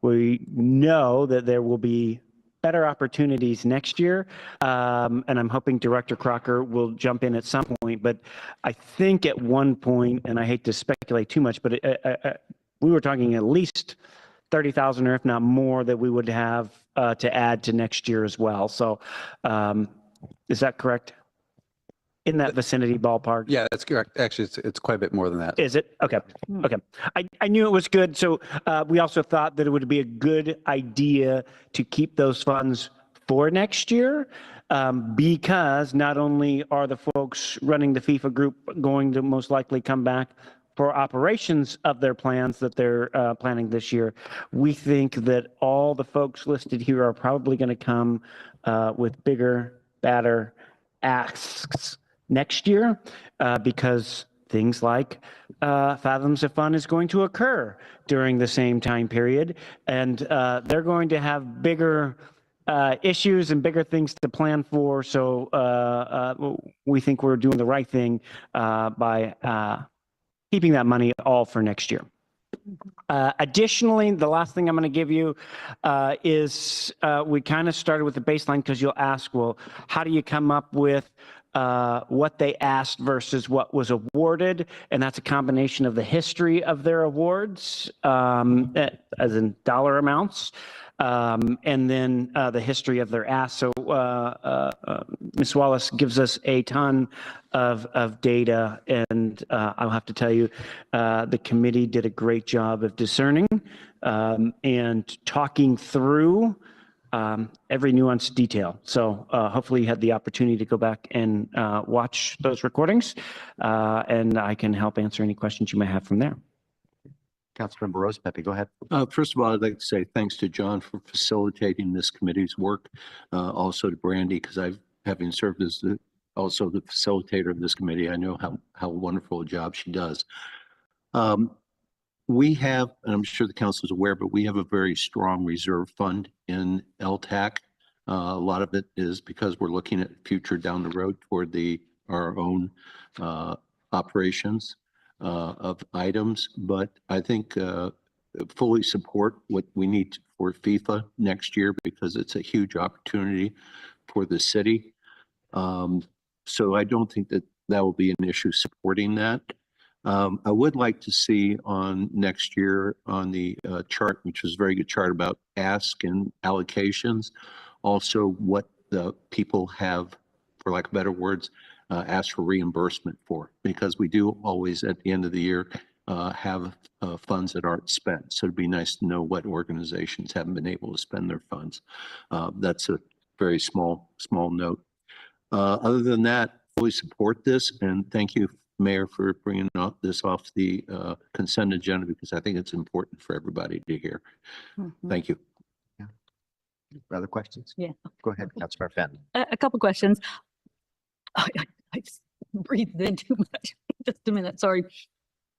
We know that there will be better opportunities next year. And I'm hoping Director Crocker will jump in at some point. But I think at one point, and I hate to speculate too much, but we were talking at least 30,000 or if not more that we would have to add to next year as well. So is that correct? In that vicinity ballpark? Yeah, that's correct. Actually, it's quite a bit more than that. Is it? Okay. Okay. I knew it was good. So we also thought that it would be a good idea to keep those funds for next year because not only are the folks running the FIFA group going to most likely come back for operations of their plans that they're planning this year, we think that all the folks listed here are probably going to come with bigger, badder asks next year because things like Fathoms of Fun is going to occur during the same time period, and they're going to have bigger issues and bigger things to plan for. So we think we're doing the right thing by keeping that money all for next year. Additionally, the last thing I'm going to give you is we kind of started with the baseline because you'll ask, well, how do you come up with what they asked versus what was awarded? And that's a combination of the history of their awards, as in dollar amounts, and then the history of their ask. So Ms. Wallace gives us a ton of data, and I'll have to tell you, the committee did a great job of discerning and talking through every nuanced detail. So hopefully you had the opportunity to go back and watch those recordings, and I can help answer any questions you may have from there. Councilmember Rose Pepe, go ahead. First of all, I'd like to say thanks to John for facilitating this committee's work. Also to Brandy, because having served as also the facilitator of this committee, I know how wonderful a job she does. We have, and I'm sure the council is aware, but we have a very strong reserve fund in LTAC. A lot of it is because we're looking at future down the road toward our own operations of items, but I think fully support what we need for FIFA next year because it's a huge opportunity for the city. So I don't think that will be an issue supporting that. I would like to see on next year on the chart, which was a very good chart about ask and allocations, also what the people have, for lack of better words, ask for reimbursement for, because we do always at the end of the year have funds that aren't spent. So it'd be nice to know what organizations haven't been able to spend their funds. That's a very small note. Other than that, fully support this, and thank you, Mayor, for bringing this off the consent agenda, because I think it's important for everybody to hear. Thank you. Yeah. Other questions? Yeah. Go ahead, Councilmember Fenton. A couple questions. I breathed in too much. Just a minute, sorry.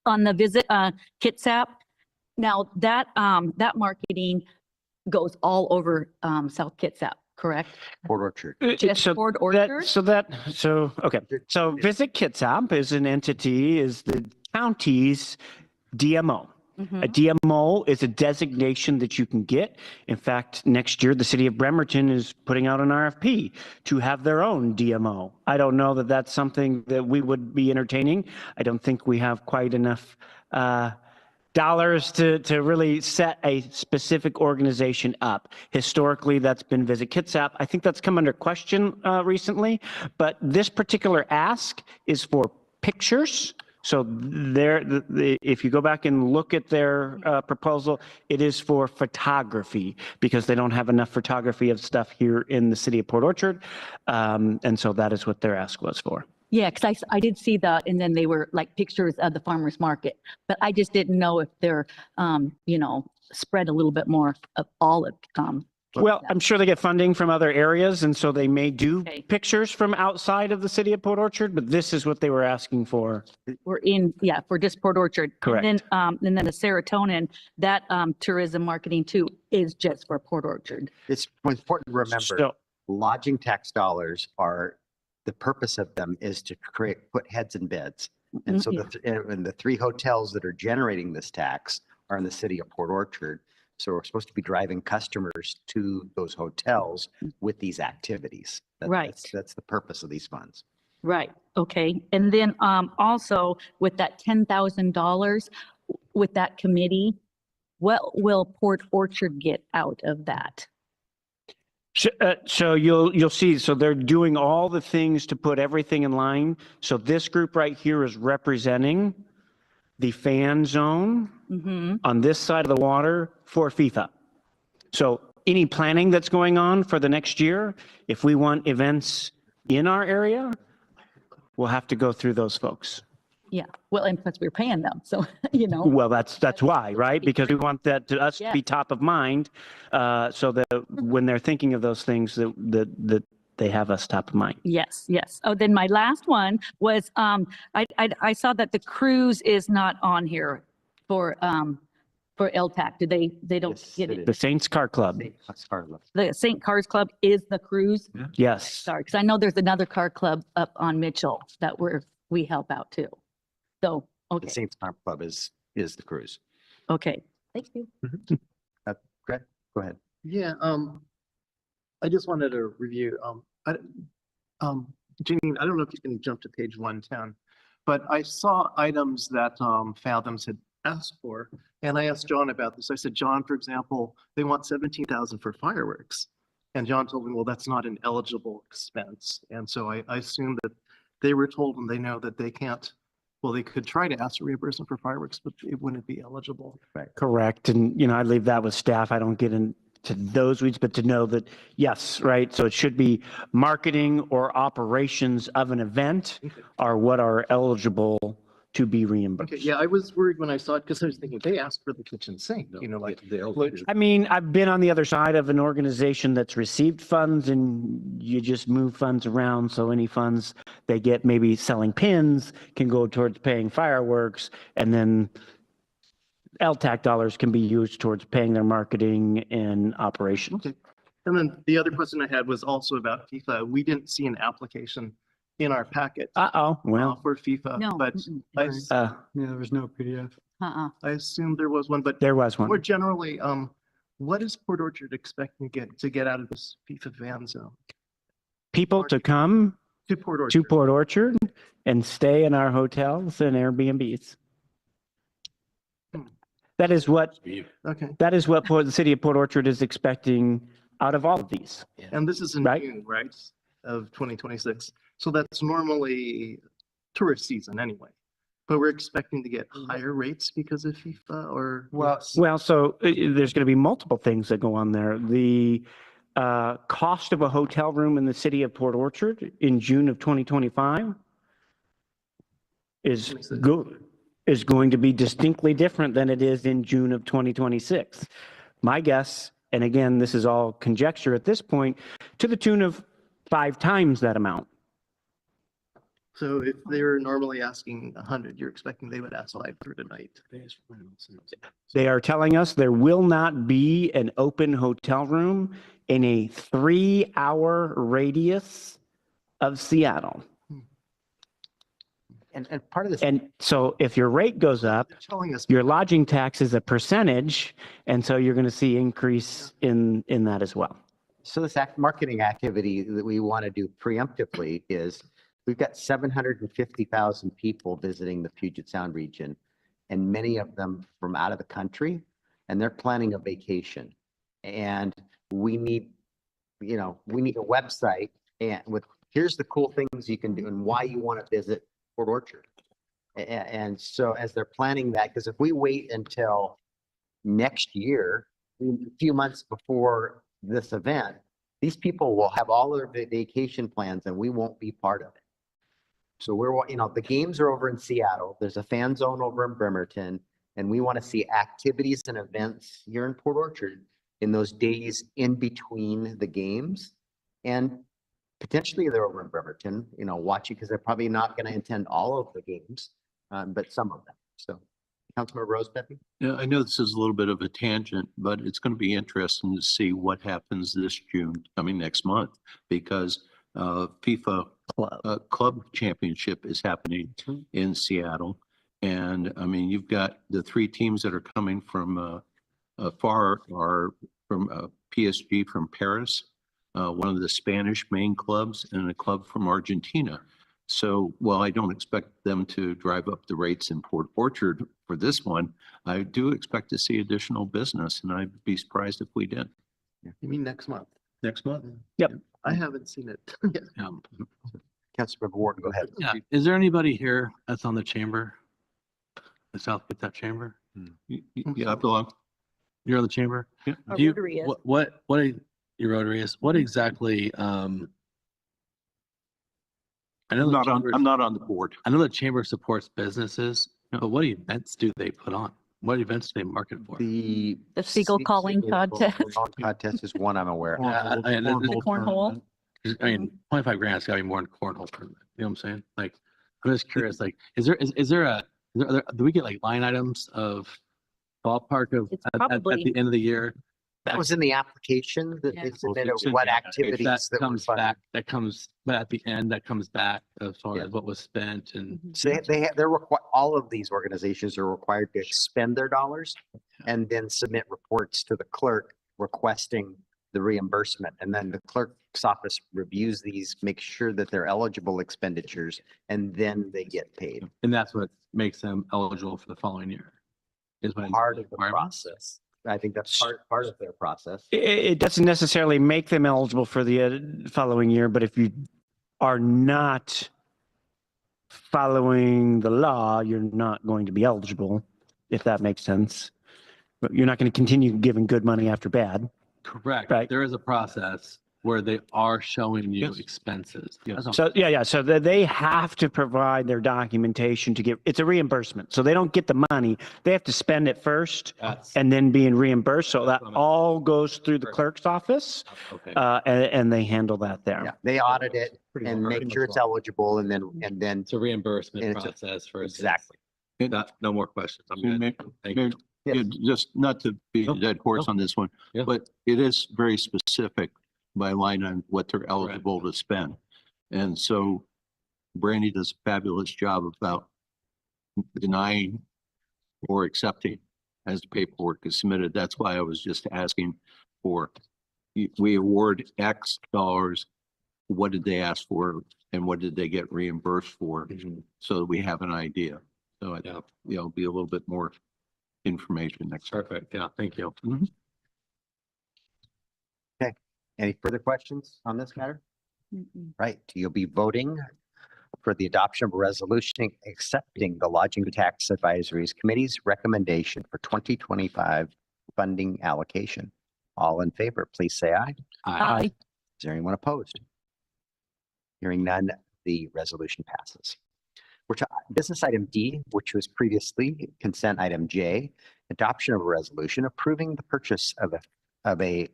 On the visit Kitsap, now that marketing goes all over South Kitsap, correct? Port Orchard. Just Port Orchard? Okay. So Visit Kitsap is an entity, is the county's DMO. A DMO is a designation that you can get. In fact, next year, the city of Bremerton is putting out an RFP to have their own DMO. I don't know that that's something that we would be entertaining. I don't think we have quite enough dollars to really set a specific organization up. Historically, that's been Visit Kitsap. I think that's come under question recently, but this particular ask is for pictures. So if you go back and look at their proposal, it is for photography because they don't have enough photography of stuff here in the city of Port Orchard. And so that is what their ask was for. Yeah, because I did see that, and then they were like pictures of the farmer's market, but I just didn't know if they're, spread a little bit more of all of Well, I'm sure they get funding from other areas, and so they may do pictures from outside of the city of Port Orchard, but this is what they were asking for. for just Port Orchard. Correct. And then the serotonin, that tourism marketing too is just for Port Orchard. It's important to remember, lodging tax dollars the purpose of them is to put heads in beds. And so the three hotels that are generating this tax are in the city of Port Orchard. So we're supposed to be driving customers to those hotels with these activities. That's the purpose of these funds. Right. Okay. And then also with that $10,000 with that committee, what will Port Orchard get out of that? So you'll see, so they're doing all the things to put everything in line. So this group right here is representing the fan zone on this side of the water for FIFA. So any planning that's going on for the next year, if we want events in our area, we'll have to go through those folks. Yeah. Well, and plus we're paying them. So, Well, that's why, right? Because we want that to be top of mind, so that when they're thinking of those things, that they have us top of mind. Yes. Yes. Oh, then my last one was, I saw that the cruise is not on here for LTAC. Do they don't get it? The Saints Car Club. The St. Cars Club is the cruise? Yes. Sorry, because I know there's another car club up on Mitchell that we help out too. So, okay. The Saints Car Club is the cruise. Okay. Thank you. Greg, go ahead. Yeah, I just wanted to review, Janine, I don't know if you can jump to page 110, but I saw items that Fathoms asked for. And I asked John about this. I said, John, for example, they want 17,000 for fireworks. And John told me, well, that's not an eligible expense. And so I assumed that they were told and they know that they can't, well, they could try to ask for reimbursement for fireworks, but it wouldn't be eligible. Right. Correct. And, I leave that with staff. I don't get into those weeds, but to know that, yes, right. So it should be marketing or operations of an event are what are eligible to be reimbursed. Okay, yeah, I was worried when I saw it because I was thinking they asked for the kitchen sink, like. I mean, I've been on the other side of an organization that's received funds and you just move funds around. So any funds they get, maybe selling pins, can go towards paying fireworks, and then LTAC dollars can be used towards paying their marketing and operations. Okay. And then the other question I had was also about FIFA. We didn't see an application in our packet. Well. For FIFA, No. but Yeah, there was no PDF. Uh-uh. I assumed there was one, but There was one. more generally, what is Port Orchard expecting to get out of this FIFA fan zone? People to come To Port Orchard. to Port Orchard and stay in our hotels and Airbnbs. That is what Okay. the city of Port Orchard is expecting out of all of these. And this is in Right. June, right, of 2026. So that's normally tourist season anyway. But we're expecting to get higher rates because of FIFA or? Well, so there's going to be multiple things that go on there. The cost of a hotel room in the city of Port Orchard in June of 2025 is going to be distinctly different than it is in June of 2026. My guess, and again, this is all conjecture at this point, to the tune of 5 times that amount. So if they were normally asking 100, you're expecting they would ask 500 a night. They are telling us there will not be an open hotel room in a 3-hour radius of Seattle. And part of this. And so if your rate goes up, Telling us. your lodging tax is a percentage, and so you're going to see increase in that as well. So this marketing activity that we want to do preemptively is we've got 750,000 people visiting the Puget Sound region, and many of them from out of the country, and they're planning a vacation. And we need a website and here's the cool things you can do and why you want to visit Port Orchard. And so as they're planning that, because if we wait until next year, a few months before this event, these people will have all their vacation plans and we won't be part of it. So the games are over in Seattle. There's a fan zone over in Bremerton, and we want to see activities and events here in Port Orchard in those days in between the games. And potentially they're over in Bremerton, watching, because they're probably not going to attend all of the games, but some of them. So Councilmember Rose Pepe? Yeah, I know this is a little bit of a tangent, but it's going to be interesting to see what happens this June, next month, because FIFA Club Championship is happening in Seattle. And you've got the 3 teams that are coming from far are from PSG from Paris, one of the Spanish main clubs, and a club from Argentina. So while I don't expect them to drive up the rates in Port Orchard for this one, I do expect to see additional business, and I'd be surprised if we did. You mean next month? Next month? Yep. I haven't seen it yet. Councilmember Ward, go ahead. Yeah. Is there anybody here that's on the chamber? The South Kitsap Chamber? Yeah, I belong. You're on the chamber? Yeah. Our Do you, Rotary is. your Rotary is? What exactly, I know I'm not on the board. I know the chamber supports businesses, but what events do they put on? What events do they market for? The Seagull calling contest. Contest is one I'm aware of. Yeah, The cornhole. 25 grand, it's gotta be more than cornhole tournament. You know what I'm saying? Like, I'm just curious, like, do we get like line items of ballpark of It's at the end of the year? That was in the application that they submitted, what activities That that were comes funded. back, but at the end, that comes back as far as what was spent and. So all of these organizations are required to expend their dollars and then submit reports to the clerk requesting the reimbursement. And then the clerk's office reviews these, makes sure that they're eligible expenditures, and then they get paid. And that's what makes them eligible for the following year. Is my part of the requirements? process. I think that's part of their process. It doesn't necessarily make them eligible for the following year, but if you are not following the law, you're not going to be eligible, if that makes sense. But you're not going to continue giving good money after bad. Correct. Right. There is a process where they are showing you expenses. That's all. So so they have to provide their documentation to get, it's a reimbursement. So they don't get the money. They have to spend it first and then being reimbursed. So that all goes through the clerk's office. Okay. And they handle that there. Yeah, they audit it and make sure it's eligible and then It's a reimbursement And it's a- process for exactly. No more questions. I'm good. Thank you. Yeah, just not to be a dead horse on this one, Yeah. but it is very specific by line on what they're eligible to spend. And so Brandy does a fabulous job about denying or accepting as the paperwork is submitted. That's why I was just asking for, we award X dollars, what did they ask for and what did they get reimbursed for? So that we have an idea. So I think, be a little bit more information next time. Perfect. Yeah. Thank you. Okay. Any further questions on this matter? Right. You'll be voting for the adoption of a resolution accepting the Lodging Tax Advisories Committee's recommendation for 2025 funding allocation. All in favor, please say aye. Aye. Is there anyone opposed? Hearing none, the resolution passes. We're to business item D, which was previously consent item J, adoption of a resolution approving the purchase of a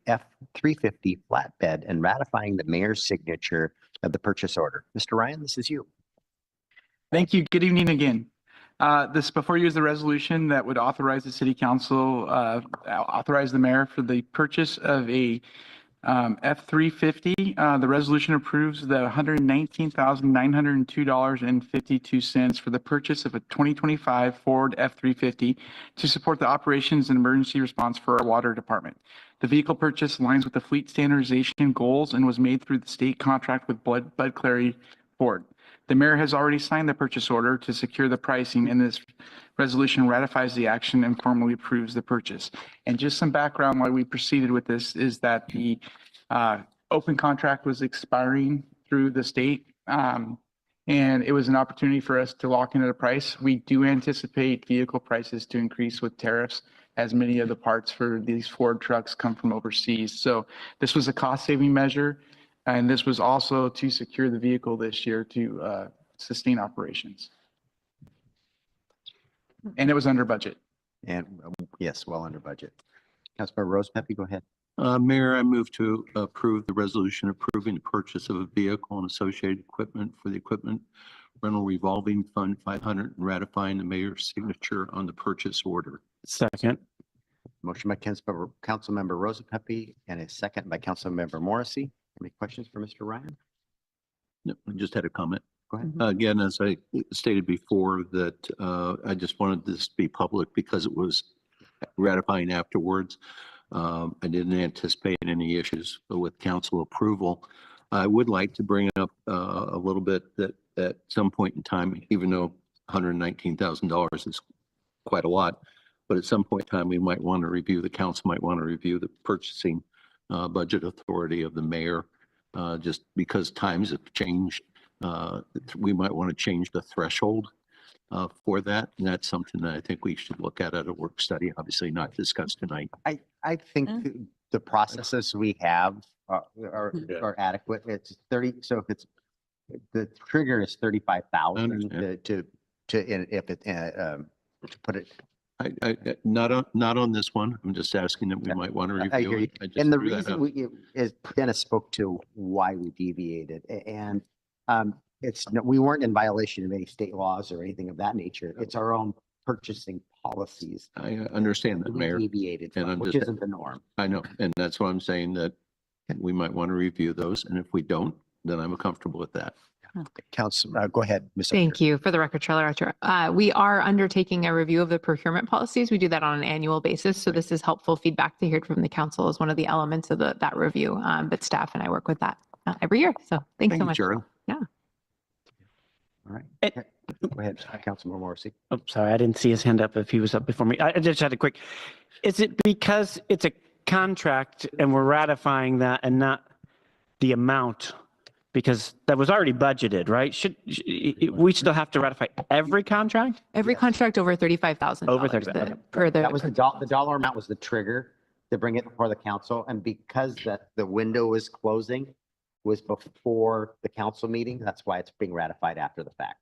F-350 flatbed and ratifying the mayor's signature of the purchase order. Mr. Ryan, this is you. Thank you. Good evening again. This before you is the resolution that would authorize the city council, authorize the mayor for the purchase of a F-350. The resolution approves the $119,902.52 for the purchase of a 2025 Ford F-350 to support the operations and emergency response for our water department. The vehicle purchase aligns with the fleet standardization goals and was made through the state contract with Bud Clary Ford. The mayor has already signed the purchase order to secure the pricing, and this resolution ratifies the action and formally approves the purchase. And just some background why we proceeded with this is that the open contract was expiring through the state, and it was an opportunity for us to lock in at a price. We do anticipate vehicle prices to increase with tariffs, as many of the parts for these Ford trucks come from overseas. So this was a cost-saving measure. And this was also to secure the vehicle this year to sustain operations. And it was under budget. And yes, well under budget. Councilmember Rose Pepe, go ahead. Mayor, I move to approve the resolution approving the purchase of a vehicle and associated equipment for the equipment rental revolving fund 500 and ratifying the mayor's signature on the purchase order. Second. Motion by Councilmember Rose Pepe and a second by Councilmember Morrissey. Any questions for Mr. Ryan? No, I just had a comment. Go ahead. Again, as I stated before, that I just wanted this to be public because it was ratifying afterwards. I didn't anticipate any issues with council approval. I would like to bring up a little bit that at some point in time, even though $119,000 is quite a lot, but at some point in time, we might want to review, the council might want to review the purchasing budget authority of the mayor, just because times have changed. We might want to change the threshold for that. And that's something that I think we should look at a work study, obviously not discussed tonight. I think the processes we have are adequate. It's 30. So if it's the trigger is 35,000 to if it to put it. Not on this one. I'm just asking that we might want to review. I hear you. it. And the reason is Dennis spoke to why we deviated, and we weren't in violation of any state laws or anything of that nature. It's our own purchasing policies. I understand that, we Mayor. deviated from, And which isn't the norm. I know, and that's why I'm saying that we might want to review those, and if we don't, then I'm comfortable with that. Council, go ahead, Ms. Thank you. For the record, Trailer Archer, we are undertaking a review of the procurement policies. We do that on an annual basis. So this is helpful feedback to hear from the council as one of the elements of that review. But staff and I work with that every year. So thanks so much. Cheryl. Yeah. All right. Go ahead, Councilman Morrissey. Oh, sorry, I didn't see his hand up if he was up before me. I just had a quick, is it because it's a contract and we're ratifying that and not the amount? Because that was already budgeted, right? We still have to ratify every contract? Every contract over $35,000. Over 35, okay. Per the. That was the dollar amount was the trigger to bring it before the council. And because that the window was closing was before the council meeting, that's why it's being ratified after the fact.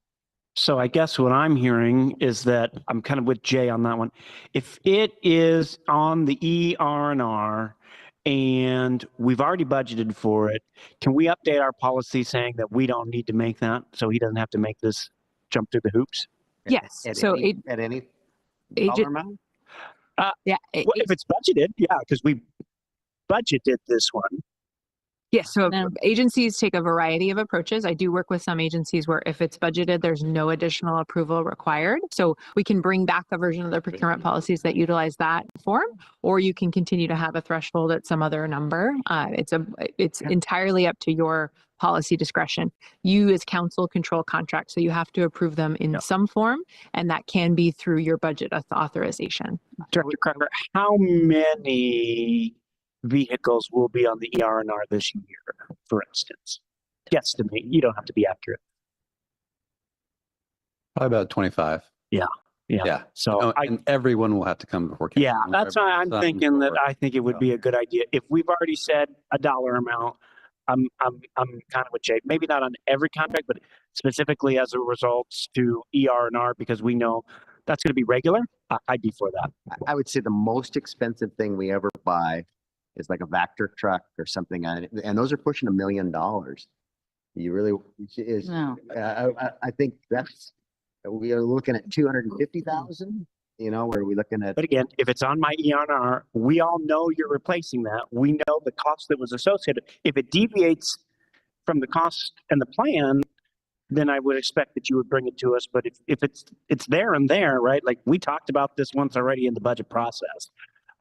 So I guess what I'm hearing is that I'm kind of with Jay on that one. If it is on the ER&R and we've already budgeted for it, can we update our policy saying that we don't need to make that so he doesn't have to make this jump through the hoops? Yes. At So any dollar agent, amount? yeah. Well, if it's budgeted, yeah, because we budgeted this one. Yes, so agencies take a variety of approaches. I do work with some agencies where if it's budgeted, there's no additional approval required. So we can bring back a version of the procurement policies that utilize that form, or you can continue to have a threshold at some other number. It's entirely up to your policy discretion. You as council control contracts, so you have to approve them in some form, and that can be through your budget authorization. Director Crocker, how many vehicles will be on the ER&R this year, for instance? Guesstimate. You don't have to be accurate. Probably about 25. Yeah. So and everyone will have to come before. Yeah, council. that's why I'm Some thinking that for- I think it would be a good idea. If we've already said a dollar amount, I'm kind of with Jay. Maybe not on every contract, but specifically as it results to ER&R, because we know that's going to be regular. I'd be for that. I would say the most expensive thing we ever buy is like a Vector truck or something, and those are pushing $1 million. You really is. No. I think that's we are looking at 250,000. You know, where are we looking at? But again, if it's on my ER&R, we all know you're replacing that. We know the cost that was associated. If it deviates from the cost and the plan, then I would expect that you would bring it to us. But if it's there and there, right? Like we talked about this once already in the budget process.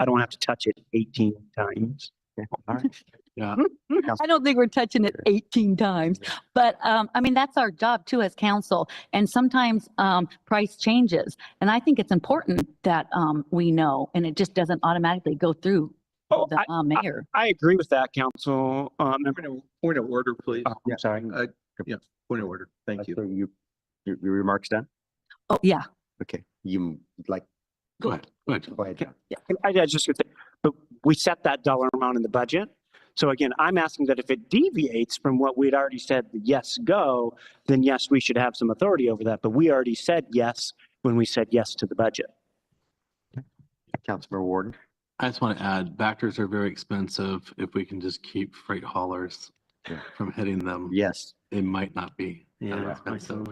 I don't have to touch it 18 times. Okay. All right. Yeah. I don't think we're touching it 18 times, but I mean, that's our job too as council. And sometimes price changes. And I think it's important that we know, and it just doesn't automatically go through the mayor. I agree with that, council. Point of order, please. Oh, I'm sorry. Yeah, point of order. Thank you. So your remarks done? Oh, yeah. Okay. You like. Go ahead. Go ahead. John. Yeah, I just would say, but we set that dollar amount in the budget. So again, I'm asking that if it deviates from what we'd already said, yes, go, then yes, we should have some authority over that. But we already said yes when we said yes to the budget. Councilmember Warden. I just want to add, Vectors are very expensive. If we can just keep freight haulers from hitting them. Yes. It might not be Yeah. expensive.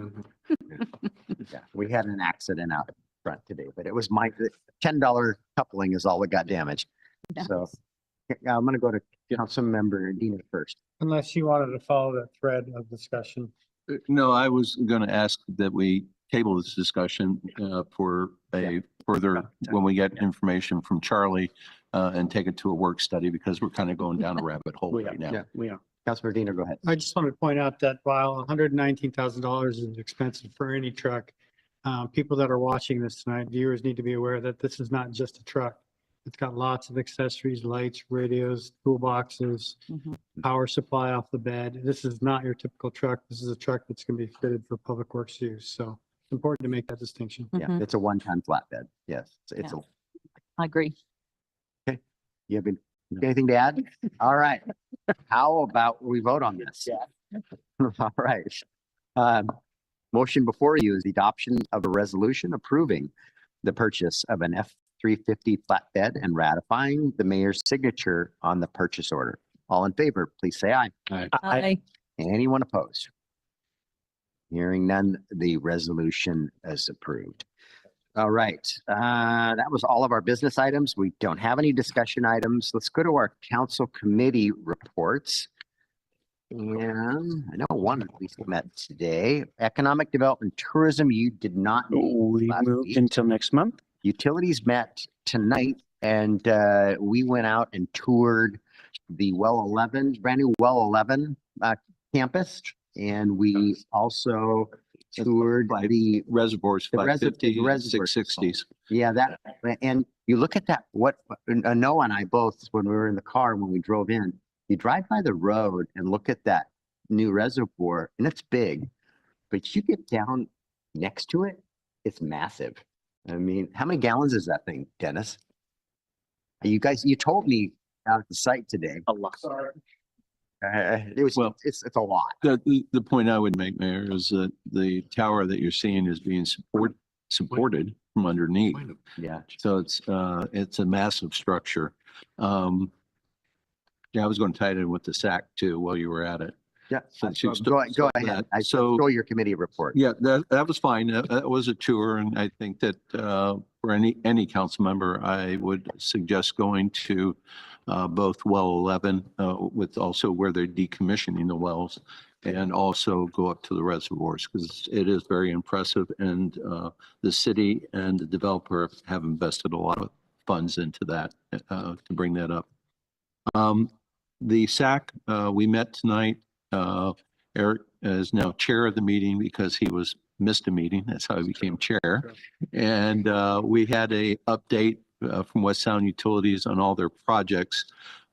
Yeah, we had an accident out front today, but it was my $10 coupling is all that got damaged. So I'm going to go to Councilmember Dina first. Unless you wanted to follow that thread of discussion. No, I was going to ask that we table this discussion for a further, when we get information from Charlie and take it to a work study, because we're kind of going down a rabbit hole right now. Yeah, we are. Councilmember Dina, go ahead. I just want to point out that while $119,000 is expensive for any truck, people that are watching this tonight, viewers need to be aware that this is not just a truck. It's got lots of accessories, lights, radios, toolboxes, power supply off the bed. This is not your typical truck. This is a truck that's going to be fitted for public works use. So it's important to make that distinction. Yeah, it's a one-time flatbed. Yes, it's I agree. Okay. You have anything to add? All right. How about we vote on this? Yeah. All right. Motion before you is the adoption of a resolution approving the purchase of an F-350 flatbed and ratifying the mayor's signature on the purchase order. All in favor, please say aye. Aye. Anyone opposed? Hearing none, the resolution is approved. All right, that was all of our business items. We don't have any discussion items. Let's go to our council committee reports. And I know one at least met today. Economic Development Tourism, you did not meet We last moved week. until next month. Utilities met tonight, and we went out and toured the brand new Well 11 campus. And we also toured the reservoirs, the reser- 550, the reservoirs. 660s. Yeah, that, and you look at that, what, Noah and I both, when we were in the car, when we drove in, you drive by the road and look at that new reservoir and it's big, but you get down next to it, it's massive. I mean, how many gallons is that thing, Dennis? You guys, you told me out at the site today. A lot. It was, Well, it's a lot. The point I would make, Mayor, is that the tower that you're seeing is being supported from underneath. Yeah. So it's a massive structure. Yeah, I was going to tie it in with the SAC too while you were at it. Yeah, Since you go ahead. I saw your committee report. Yeah, that was fine. That was a tour, and I think that for any council member, I would suggest going to both well 11 with also where they're decommissioning the wells, and also go up to the reservoirs because it is very impressive. And the city and the developer have invested a lot of funds into that to bring that up. The SAC, we met tonight. Eric is now chair of the meeting because he missed a meeting. That's how he became chair. And we had a update from West Sound Utilities on all their projects.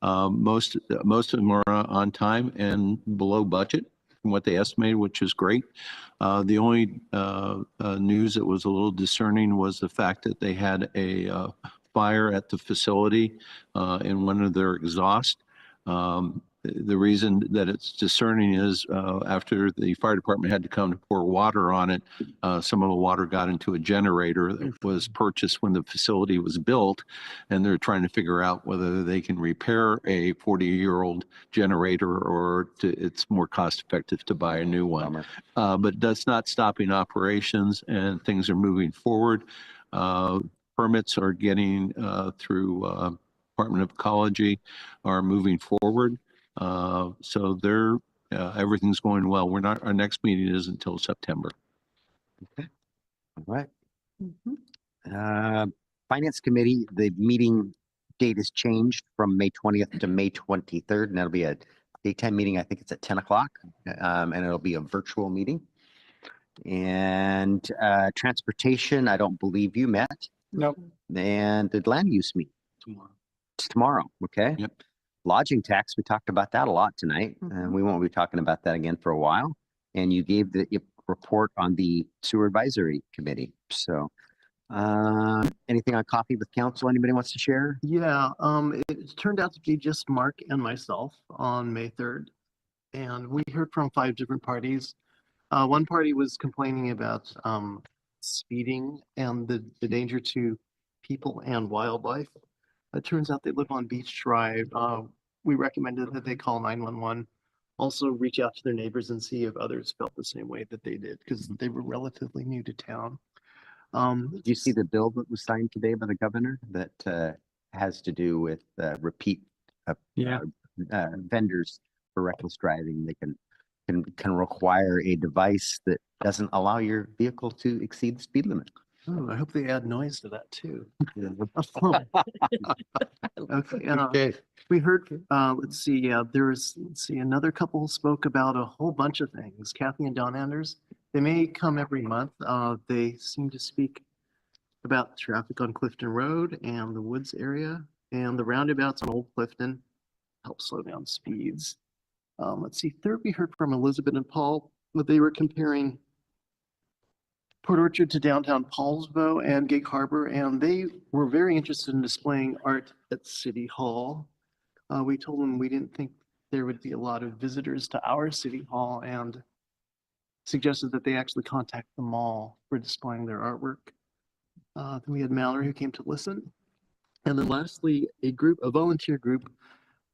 Most of them are on time and below budget from what they estimated, which is great. The only news that was a little discerning was the fact that they had a fire at the facility in one of their exhausts. The reason that it's discerning is after the fire department had to come to pour water on it, some of the water got into a generator that was purchased when the facility was built, and they're trying to figure out whether they can repair a 40-year-old generator or it's more cost effective to buy a new one. But that's not stopping operations, and things are moving forward. Permits are getting through Department of Ecology are moving forward. So everything's going well. Our next meeting is until September. Okay. All right. Finance Committee, the meeting date has changed from May 20th to May 23rd, and that'll be a daytime meeting. I think it's at 10 o'clock, and it'll be a virtual meeting. And transportation, I don't believe you met. Nope. And did land use meet? Tomorrow. It's tomorrow, okay? Yep. Lodging tax, we talked about that a lot tonight, and we won't be talking about that again for a while. And you gave the report on the sewer advisory committee. So anything on coffee with council anybody wants to share? Yeah, it turned out to be just Mark and myself on May 3rd. And we heard from 5 different parties. One party was complaining about speeding and the danger to people and wildlife. It turns out they live on Beach Drive. We recommended that they call 911. Also reach out to their neighbors and see if others felt the same way that they did, because they were relatively new to town. Did you see the bill that was signed today by the governor that has to do with repeat vendors for reckless driving? They can require a device that doesn't allow your vehicle to exceed the speed limit. Oh, I hope they add noise to that too. Okay, Okay. we heard, let's see, another couple spoke about a whole bunch of things. Kathy and Don Anders, they may come every month. They seem to speak about traffic on Clifton Road and the Woods area and the roundabouts on Old Clifton, help slow down speeds. Let's see, third we heard from Elizabeth and Paul, but they were comparing Port Orchard to downtown Paulsbo and Gig Harbor, and they were very interested in displaying art at City Hall. We told them we didn't think there would be a lot of visitors to our City Hall and suggested that they actually contact the mall for displaying their artwork. Then we had Mallory who came to listen. And then lastly, a volunteer group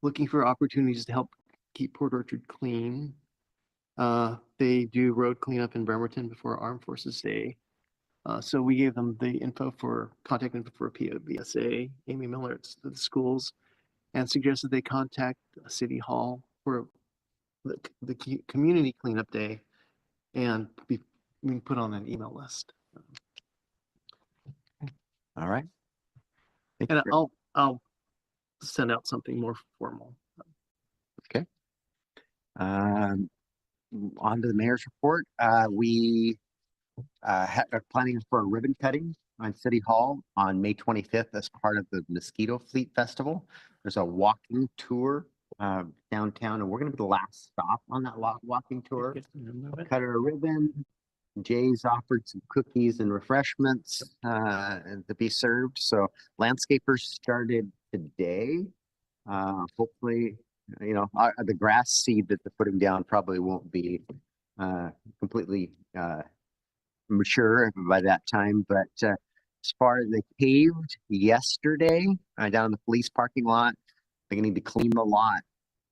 looking for opportunities to help keep Port Orchard clean. They do road cleanup in Bremerton before Armed Forces Day. So we gave them the contact info for POBSA, Amy Miller at the schools, and suggested they contact City Hall for the community cleanup day and be put on an email list. All right. And I'll send out something more formal. Okay. On to the mayor's report. We planning for a ribbon cutting on City Hall on May 25th as part of the Mosquito Fleet Festival. There's a walking tour downtown, and we're going to be the last stop on that walking tour. Cut a ribbon. Jay's offered some cookies and refreshments to be served. So landscapers started today. Hopefully, the grass seed that they're putting down probably won't be completely mature by that time. But as far as they paved yesterday down in the police parking lot, they need to clean the lot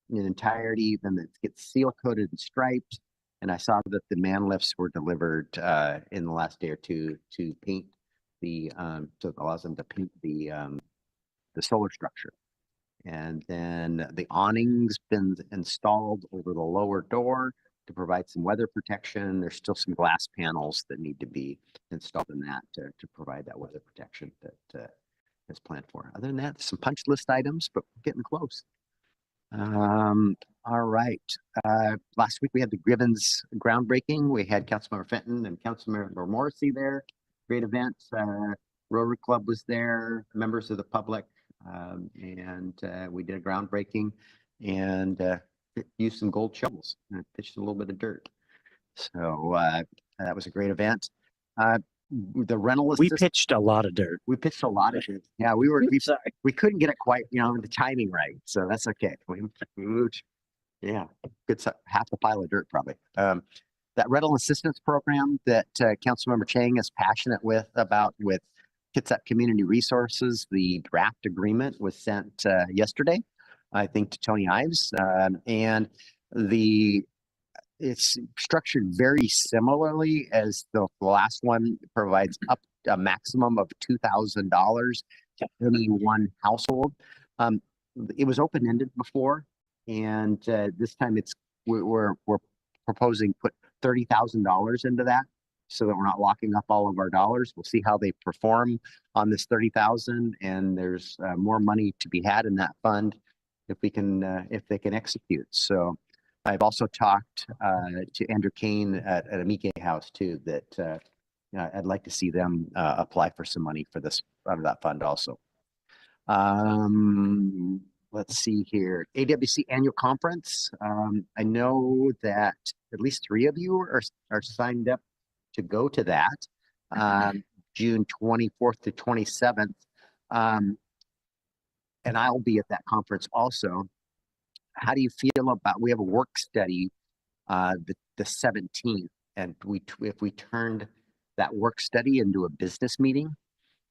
in entirety. Then it gets seal coated and striped. And I saw that the man lifts were delivered in the last day or two to paint so it allows them to paint the solar structure. And then the awning's been installed over the lower door to provide some weather protection. There's still some glass panels that need to be installed in that to provide that weather protection that is planned for. Other than that, some punch list items, but we're getting close. All right. Last week we had the Grivens groundbreaking. We had Councilmember Fenton and Councilmember Morrissey there. Great event. Rotary Club was there, members of the public, and we did a groundbreaking and used some gold shovels and pitched a little bit of dirt. So that was a great event. The rental We pitched a lot of dirt. We pitched a lot of dirt. Yeah, we couldn't get it quite, the timing right. So that's okay. We moved. Yeah, good half the pile of dirt probably. That rental assistance program that Councilmember Chang is passionate about with Kitsap Community Resources, the draft agreement was sent yesterday, I think, to Tony Ives, and it's structured very similarly as the last one. It provides up a maximum of $2,000 to any one household. It was open-ended before, and this time we're proposing put $30,000 into that, so that we're not locking up all of our dollars. We'll see how they perform on this $30,000, and there's more money to be had in that fund if they can execute. So I've also talked to Andrew Kane at Amike House too, that I'd like to see them apply for some money for this out of that fund also. Let's see here. AWC annual conference. I know that at least 3 of you are signed up to go to that, June 24th to 27th. And I'll be at that conference also. How do you feel about, we have a work study the 17th, and if we turned that work study into a business meeting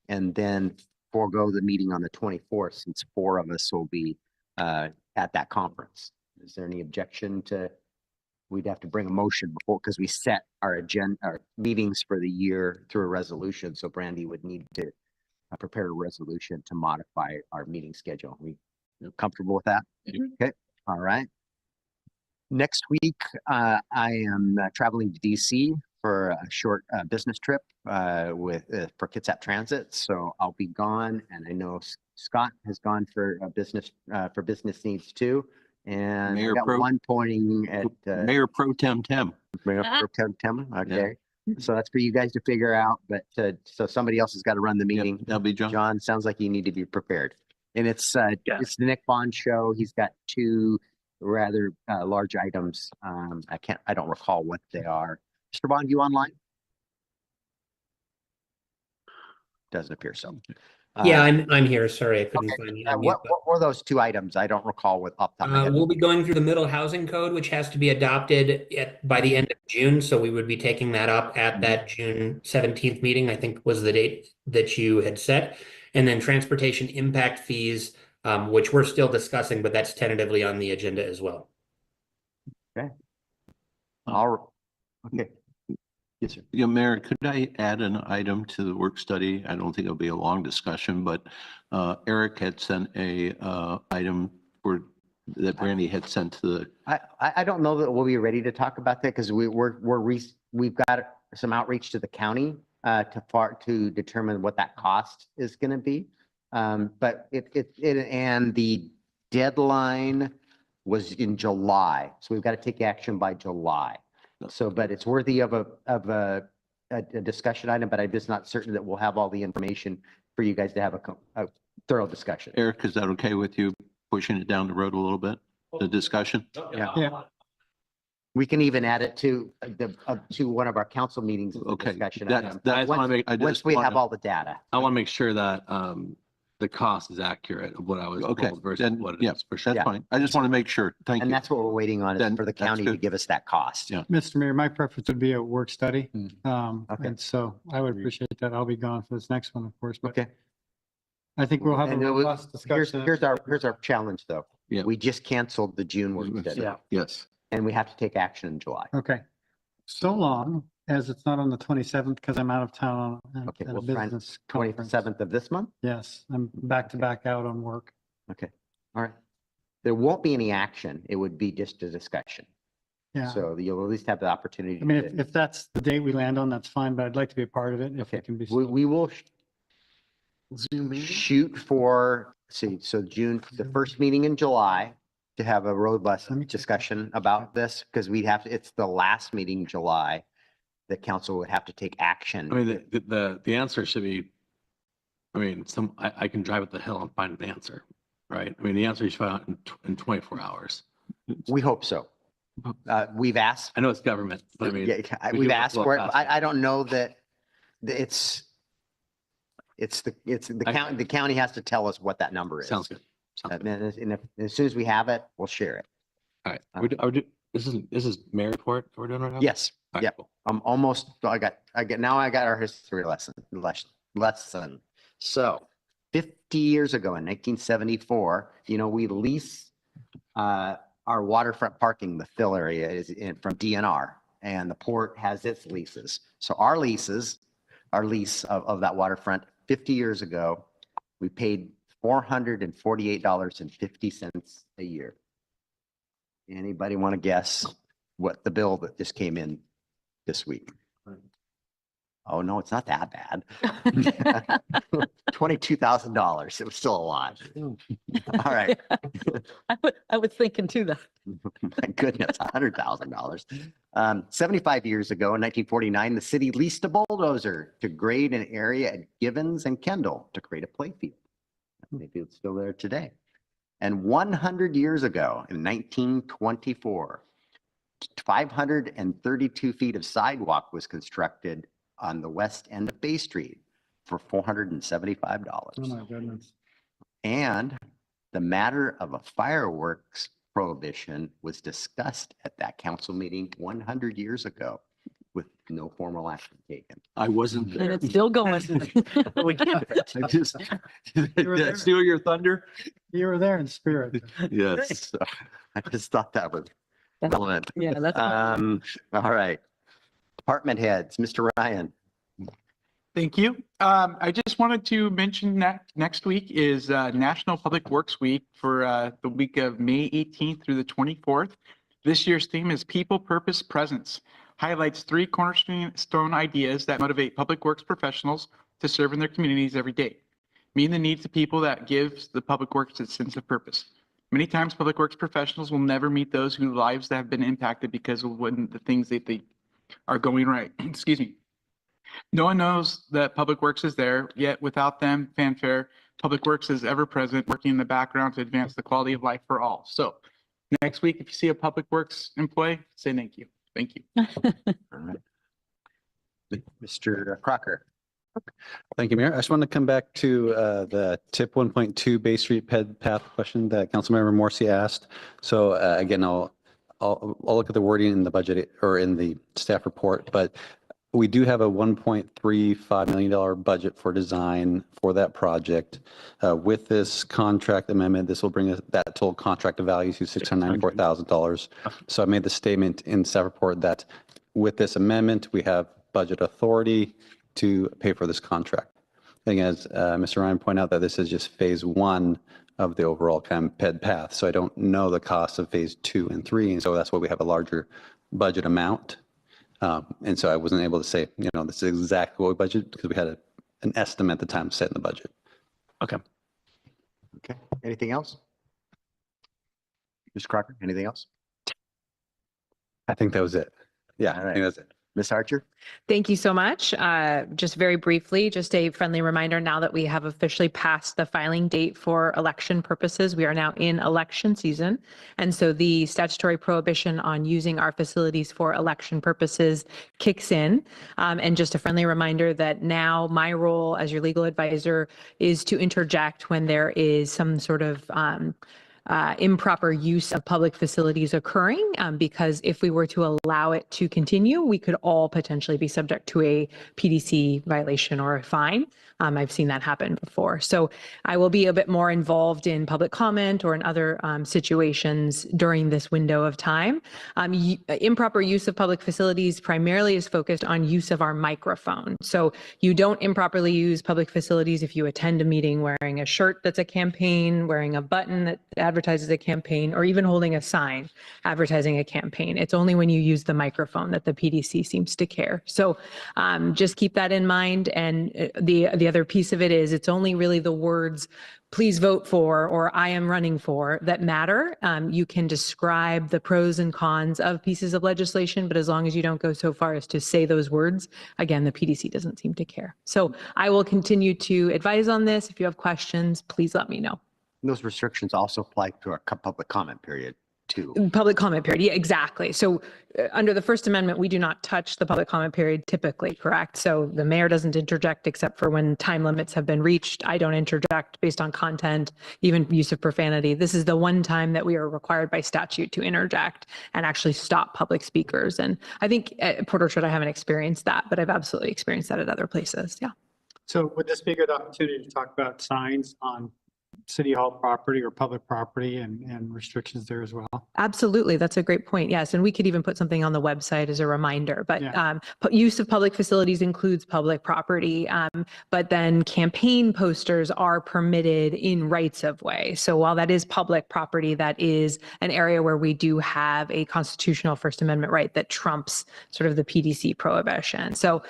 and then forego the meeting on the 24th, since 4 of us will be at that conference. Is there any objection to, we'd have to bring a motion before, because we set our agenda, our meetings for the year through a resolution. So Brandy would need to prepare a resolution to modify our meeting schedule. We comfortable with that? Okay. All right. Next week, I am traveling to DC for a short business trip for Kitsap Transit. So I'll be gone, and I know Scott has gone for business needs too. And Mayor I got one pointing at Mayor Pro Tem Tem. Mayor Pro Tem Tem. Okay. Yeah. So that's for you guys to figure out. But so somebody else has got to run the meeting. Yep, that'll be John. John, sounds like you need to be prepared. And it's the Nick Bond show. He's got 2 rather large items. I don't recall what they are. Mr. Bond, you online? Doesn't appear so. Yeah, I'm here. Sorry, I couldn't find you. What were those 2 items? I don't recall what off the top of my head. We'll be going through the middle housing code, which has to be adopted by the end of June. So we would be taking that up at that June 17th meeting, I think was the date that you had set. And then transportation impact fees, which we're still discussing, but that's tentatively on the agenda as well. Okay. Okay. Yes, sir. Yeah, Mayor, could I add an item to the work study? I don't think it'll be a long discussion, but Eric had sent a item that Brandy had sent to the. I don't know that we'll be ready to talk about that, because we've got some outreach to the county to determine what that cost is going to be. But and the deadline was in July, so we've got to take action by July. So, but it's worthy of a a discussion item, but I'm just not certain that we'll have all the information for you guys to have a thorough discussion. Eric, is that okay with you pushing it down the road a little bit, the discussion? Yeah. We can even add it to to one of our council meetings. as a Okay, Discussion that's, item. that's what I make. I once just we wanna- have all the data. I want to make sure that the cost is accurate of what I was Okay, told versus then, what it yeah, is for sure. that's fine. I just want to make sure. Thank you. And that's what we're waiting on, is Then for the that's county to good. give us that cost. Yeah. Mr. Mayor, my preference would be a work study. Okay. And so I would appreciate that. I'll be gone for this next one, of course, but Okay. I think we'll have a And it was- robust discussion. Here's our challenge, though. Yeah. We just canceled the June work study. Yeah. Yes. And we have to take action in July. Okay. So long as it's not on the 27th, because I'm out of town on Okay, at a we'll try business conference. 27th of this month? Yes, I'm back to back out on work. Okay, all right. There won't be any action. It would be just a discussion. Yeah. So you'll at least have the opportunity. I mean, to- if that's the date we land on, that's fine, but I'd like to be a part of it if it can be. We will Zoom meeting? shoot for, see, so June, the first meeting in July, to have a robust discussion about this, because we'd have, it's the last meeting in July that council would have to take action. I mean, the answer should be, I mean, I can drive up the hill and find an answer, right? I mean, the answer is found in 24 hours. We hope so. We've asked. I know it's government, but I mean. Yeah, we we've can asked work for it. past I don't know that it's the county, the county has to tell us what that number is. Sounds good. And as soon as we have it, we'll share it. All right. This is mayor report we're doing right now? Yes, All right, yeah. cool. I'm almost, now I got our history lesson. So 50 years ago in 1974, we lease our waterfront parking, the fill area is from DNR, and the port has its leases. So our lease of that waterfront 50 years ago, we paid $448.50 a year. Anybody want to guess what the bill that just came in this week? Oh, no, it's not that bad. $22,000. It was still a lot. All right. I was thinking too that. My goodness, $100,000. 75 years ago, in 1949, the city leased a bulldozer to grade an area at Givens and Kendall to create a playfield. Maybe it's still there today. And 100 years ago, in 1924, 532 feet of sidewalk was constructed on the west end of Bay Street for $475. Oh my goodness. And the matter of a fireworks prohibition was discussed at that council meeting 100 years ago with no formal action taken. I wasn't And there. it's still going. I just, did I steal your thunder? You were there in spirit. Yes. So I just thought that was relevant. Yeah, that's. All right. Department heads, Mr. Ryan. Thank you. I just wanted to mention that next week is National Public Works Week for the week of May 18th through the 24th. This year's theme is People, Purpose, Presence. Highlights 3 cornerstone ideas that motivate public works professionals to serve in their communities every day. Meeting the needs of people that gives the public works its sense of purpose. Many times public works professionals will never meet those whose lives that have been impacted because of the things that they are going right. Excuse me. No one knows that Public Works is there, yet without them, fanfare, Public Works is ever present, working in the background to advance the quality of life for all. So next week, if you see a Public Works employee, say thank you. Thank you. All right. Mr. Crocker. Thank you, Mayor. I just want to come back to the tip 1.2 Bay Street Ped Path question that Councilmember Morsi asked. So again, I'll look at the wording in the budget or in the staff report, but we do have a $1.35 million budget for design for that project. With this contract amendment, this will bring that total contract value to $694,000. So I made the statement in staff report that with this amendment, we have budget authority to pay for this contract. I think as Mr. Ryan pointed out, that this is just phase 1 of the overall kind of PED path. So I don't know the cost of phase 2 and 3. And so that's why we have a larger budget amount. And so I wasn't able to say, this is exactly what we budgeted because we had an estimate at the time set in the budget. Okay. Okay. Anything else? Mr. Crocker, anything else? I think that was it. Yeah, All right. I think that's it. Ms. Archer? Thank you so much. Just very briefly, just a friendly reminder now that we have officially passed the filing date for election purposes. We are now in election season. And so the statutory prohibition on using our facilities for election purposes kicks in. And just a friendly reminder that now my role as your legal advisor is to interject when there is some sort of improper use of public facilities occurring, because if we were to allow it to continue, we could all potentially be subject to a PDC violation or a fine. I've seen that happen before. So I will be a bit more involved in public comment or in other situations during this window of time. Improper use of public facilities primarily is focused on use of our microphone. So you don't improperly use public facilities if you attend a meeting wearing a shirt that's a campaign, wearing a button that advertises a campaign, or even holding a sign advertising a campaign. It's only when you use the microphone that the PDC seems to care. So just keep that in mind. And the other piece of it is it's only really the words "please vote for" or "I am running for" that matter. You can describe the pros and cons of pieces of legislation, but as long as you don't go so far as to say those words, again, the PDC doesn't seem to care. So I will continue to advise on this. If you have questions, please let me know. Those restrictions also apply to our public comment period too. Public comment period, yeah, exactly. So under the First Amendment, we do not touch the public comment period typically, correct? So the mayor doesn't interject except for when time limits have been reached. I don't interject based on content, even use of profanity. This is the one time that we are required by statute to interject and actually stop public speakers. And I think at Port Orchard, I haven't experienced that, but I've absolutely experienced that at other places. Yeah. So would this be a good opportunity to talk about signs on City Hall property or public property and restrictions there as well? Absolutely. That's a great point. Yes. And we could even put something on the website as a reminder, but use of public facilities includes public property. But then campaign posters are permitted in rights of way. So while that is public property, that is an area where we do have a constitutional First Amendment right that trumps sort of the PDC prohibition. So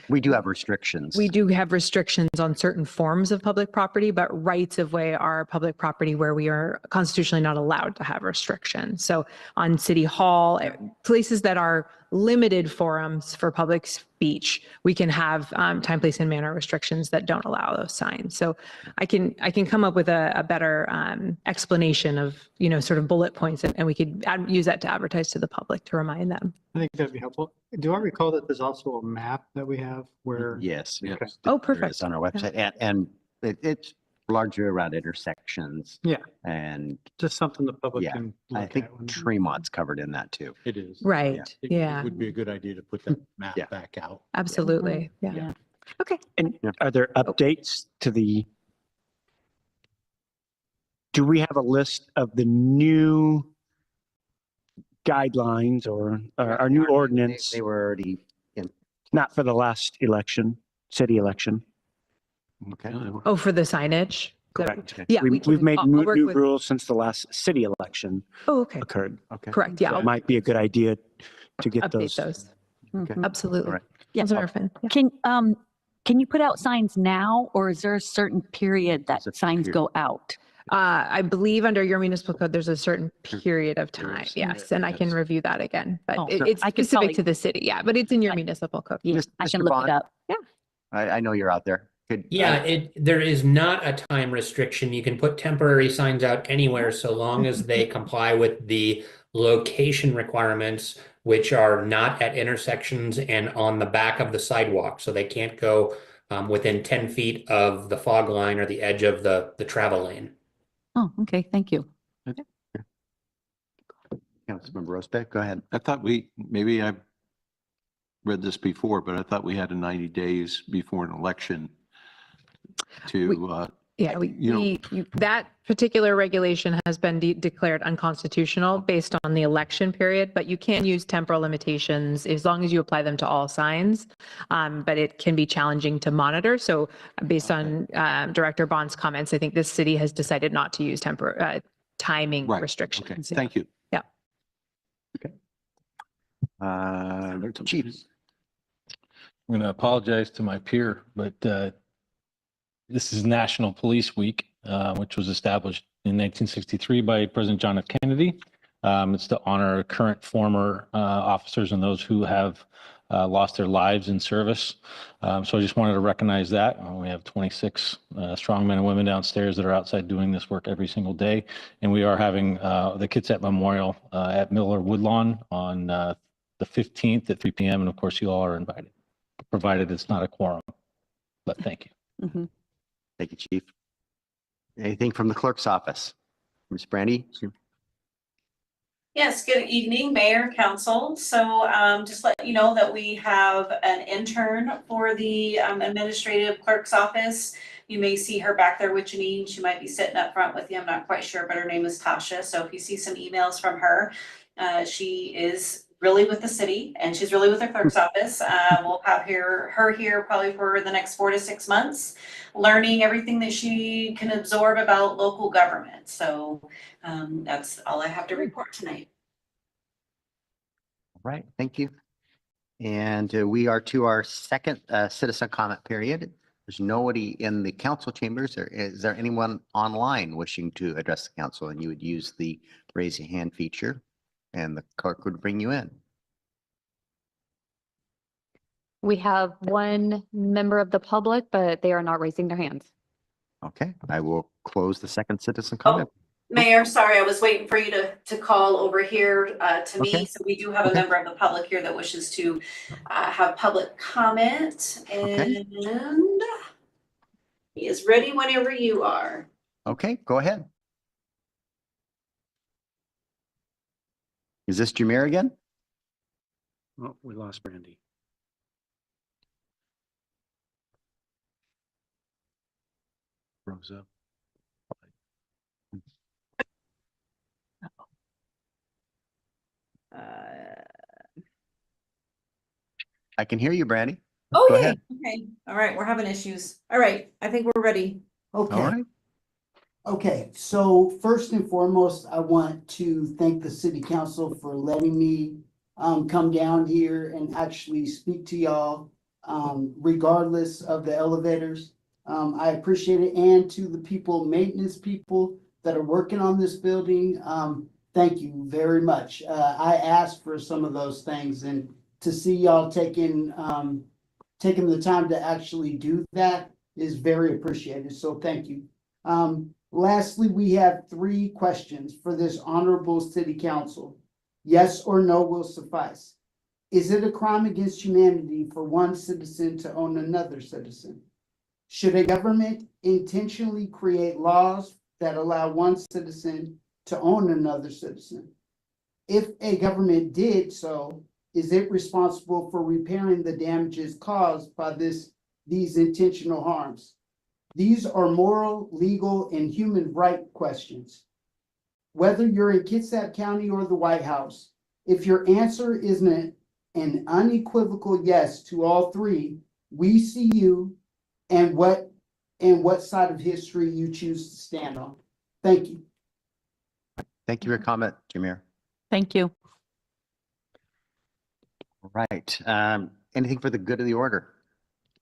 we do have restrictions. We do have restrictions on certain forms of public property, but rights of way are public property where we are constitutionally not allowed to have restrictions. So on City Hall, places that are limited forums for public speech, we can have time, place, and manner restrictions that don't allow those signs. So I can come up with a better explanation of, sort of bullet points, and we could use that to advertise to the public to remind them. I think that'd be helpful. Do I recall that there's also a map that we have where? Yes. Okay. Oh, perfect. It's on our website, and it's largely around intersections. Yeah. And just something the public yeah, can I look think at. Tremont's covered in that too. It is. Right. It Yeah. would be a good idea to put that map back out. Absolutely. Yeah. Okay. And are there updates to the? Do we have a list of the new guidelines or our new ordinance? They were already in. Not for the last election, city election. Okay. Oh, for the signage? Correct. Yeah. We've made I'll new work with- rules since the last city election Oh, okay. occurred. Okay. Correct. Yeah. So I'll it might be a good idea to get update those. those. Okay. Absolutely. All right. Yeah. Councilor Orphan. Yeah. Can you put out signs now, or is there a certain period that signs go out? I believe under your municipal code, there's a certain period of time. Yes. And I can review that again, but Oh, it's I can specific probably- to the city. Yeah. But it's in your municipal code. Yeah, I can look Bond? it up. Yeah. I know you're out there. There is not a time restriction. You can put temporary signs out anywhere so long as they comply with the location requirements, which are not at intersections and on the back of the sidewalk. So they can't go within 10 feet of the fog line or the edge of the travel lane. Oh, okay. Thank you. Councilmember Rosbeck, go ahead. I thought maybe I read this before, but I thought we had a 90 days before an election to, Yeah, that particular regulation has been declared unconstitutional based on the election period, but you can use temporal limitations as long as you apply them to all signs. But it can be challenging to monitor. So based on Director Bond's comments, I think this city has decided not to use timing restrictions. Okay. Thank you. Yeah. Chief. I'm going to apologize to my peer, but this is National Police Week, which was established in 1963 by President John F. Kennedy. It's to honor current, former officers and those who have lost their lives in service. So I just wanted to recognize that. We have 26 strong men and women downstairs that are outside doing this work every single day. And we are having the Kitsap Memorial at Miller Woodlawn on the 15th at 3 p.m. And of course, you all are invited, provided it's not a quorum. But thank you. Thank you, Chief. Anything from the clerk's office? Ms. Brandy? Yes, good evening, Mayor, Council. So just let you know that we have an intern for the administrative clerk's office. You may see her back there with Janine. She might be sitting up front with you. I'm not quite sure, but her name is Tasha. So if you see some emails from her, she is really with the city and she's really with the clerk's office. We'll have her here probably for the next 4 to 6 months, learning everything that she can absorb about local government. So that's all I have to report tonight. All right, thank you. And we are to our second citizen comment period. There's nobody in the council chambers. Is there anyone online wishing to address the council? And you would use the raise your hand feature and the clerk would bring you in. We have one member of the public, but they are not raising their hands. Okay, I will close the second citizen comment. Mayor, sorry, I was waiting for you to call over here to me. Okay. So we do have a member of the public here that wishes to have public comment, and he is ready whenever you are. Okay, go ahead. Is this Jameer again? Oh, we lost Brandy. Rose up. I can hear you, Brandy. Oh, Go yeah. ahead. Okay. All right. We're having issues. All right. I think we're ready. Okay. All right. Okay, so first and foremost, I want to thank the city council for letting me come down here and actually speak to y'all, regardless of the elevators. I appreciate it, and to the people, maintenance people that are working on this building, thank you very much. I asked for some of those things, and to see y'all taking the time to actually do that is very appreciated, so thank you. Lastly, we have 3 questions for this honorable city council. Yes or no will suffice. Is it a crime against humanity for one citizen to own another citizen? Should a government intentionally create laws that allow one citizen to own another citizen? If a government did so, is it responsible for repairing the damages caused by these intentional harms? These are moral, legal, and human right questions. Whether you're in Kitsap County or the White House, if your answer isn't an unequivocal yes to all 3, we see you and what side of history you choose to stand on. Thank you. Thank you for your comment, Jameer. Thank you. All right. Anything for the good of the order?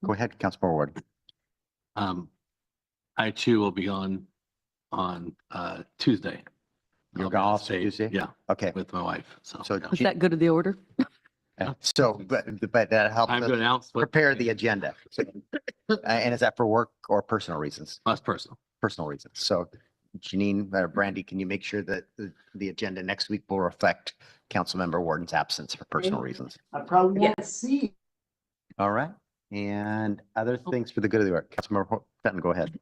Go ahead, Councilmember Ward. I too will be on Tuesday. You're I'll be gone on also stage, Tuesday? Yeah, Okay. with my wife. So Is that good of the order? But that helps I'm us going to announce what prepare the agenda. And is that for work or personal reasons? that's personal. Personal reasons. So Janine, Brandy, can you make sure that the agenda next week will reflect Councilmember Warden's absence for personal reasons? I probably won't see. All right. And other things for the good of the order. Councilmember Fenton, go ahead.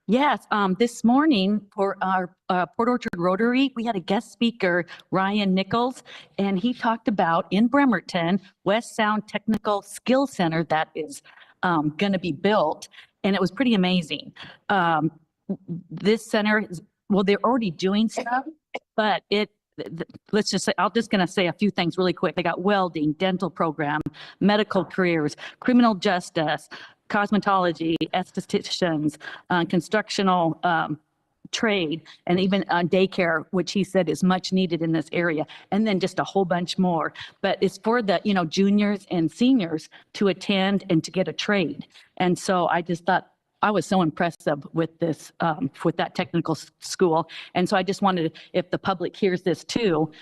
Yes, this morning for our Port Orchard Rotary, we had a guest speaker, Ryan Nichols, and he talked about in Bremerton, West Sound Technical Skill Center that is going to be built, and it was pretty amazing. This center is, well, they're already doing stuff, but let's just say, I'm just going to say a few things really quick. They got welding, dental program, medical careers, criminal justice, cosmetology, estheticians, constructional trade, and even daycare, which he said is much needed in this area, and then just a whole bunch more. But it's for the, juniors and seniors to attend and to get a trade. And so I just thought I was so impressed with this, with that technical school. And so I just wanted, if the public hears this too,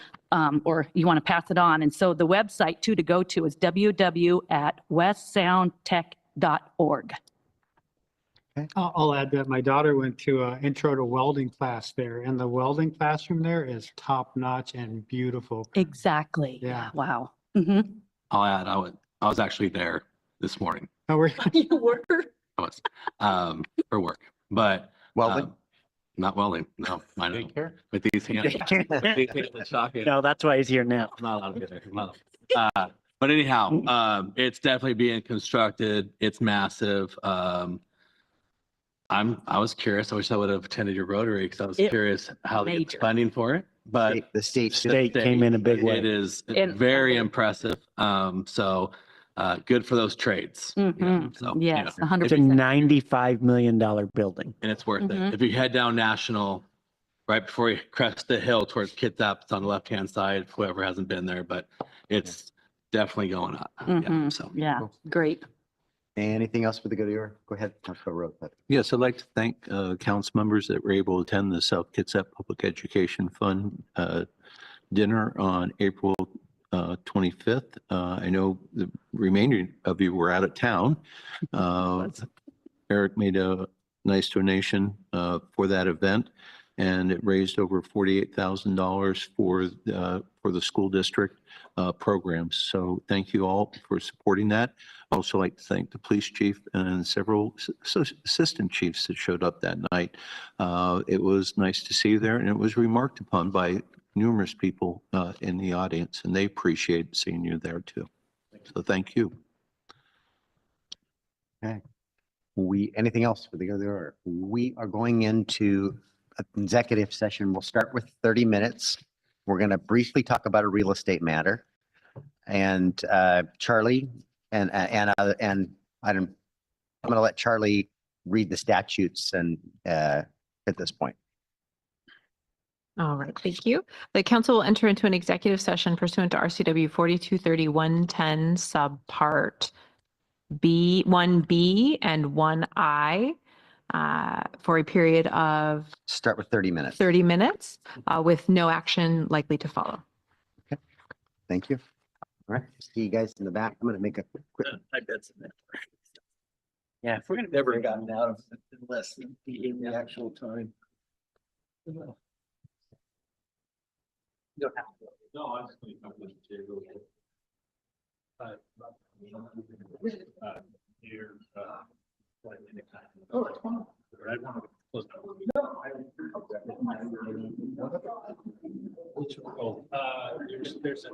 or you want to pass it on. And so the website too to go to is www.westsoundtech.org. I'll add that my daughter went to an intro to welding class there, and the welding classroom there is top notch and beautiful. Exactly. Yeah. Wow. Mm-hmm. I'll add, I was actually there this morning. Oh, were you were? I was, for work, but. Welding? Not welding, no, I know. With these hands. No, that's why he's here now. I'm not allowed to get there. I'm not allowed. But anyhow, it's definitely being constructed. It's massive. I was curious. I wish I would have attended your Rotary because I was curious how they get funding for it. But The state came in a big way. It is And- very impressive. Good for those trades. Mhm. So, Yes, you know, 100%. if It's a $95 million building. and it's worth Mhm. it. If you head down National, right before you crest the hill towards Kitsap, it's on the left-hand side, whoever hasn't been there, but it's definitely going up. Yeah, Mhm. so. Yeah, great. Anything else for the good of your? Go ahead, Councilor Rowe. Yes, I'd like to thank council members that were able to attend the South Kitsap Public Education Fund dinner on April 25th. I know the remainder of you were out of town. Eric made a nice donation for that event, and it raised over $48,000 for the school district programs. So thank you all for supporting that. I'd also like to thank the police chief and several assistant chiefs that showed up that night. It was nice to see you there, and it was remarked upon by numerous people in the audience, and they appreciate seeing you there too. So thank you. Okay. Anything else for the good of the order? We are going into an executive session. We'll start with 30 minutes. We're going to briefly talk about a real estate matter. And Charlie and I'm going to let Charlie read the statutes and at this point. All right, thank you. The council will enter into an executive session pursuant to RCW 423110 subpart B, 1B and 1I for a period of Start with 30 minutes. 30 minutes with no action likely to follow. Thank you. All right. See you guys in the back. I'm going to make a quick. I bet some. Yeah, if we're gonna never gotten out of it unless he gave the actual time. You don't have to. No, I'm just going to come to the table. Oh, it's fine. There's a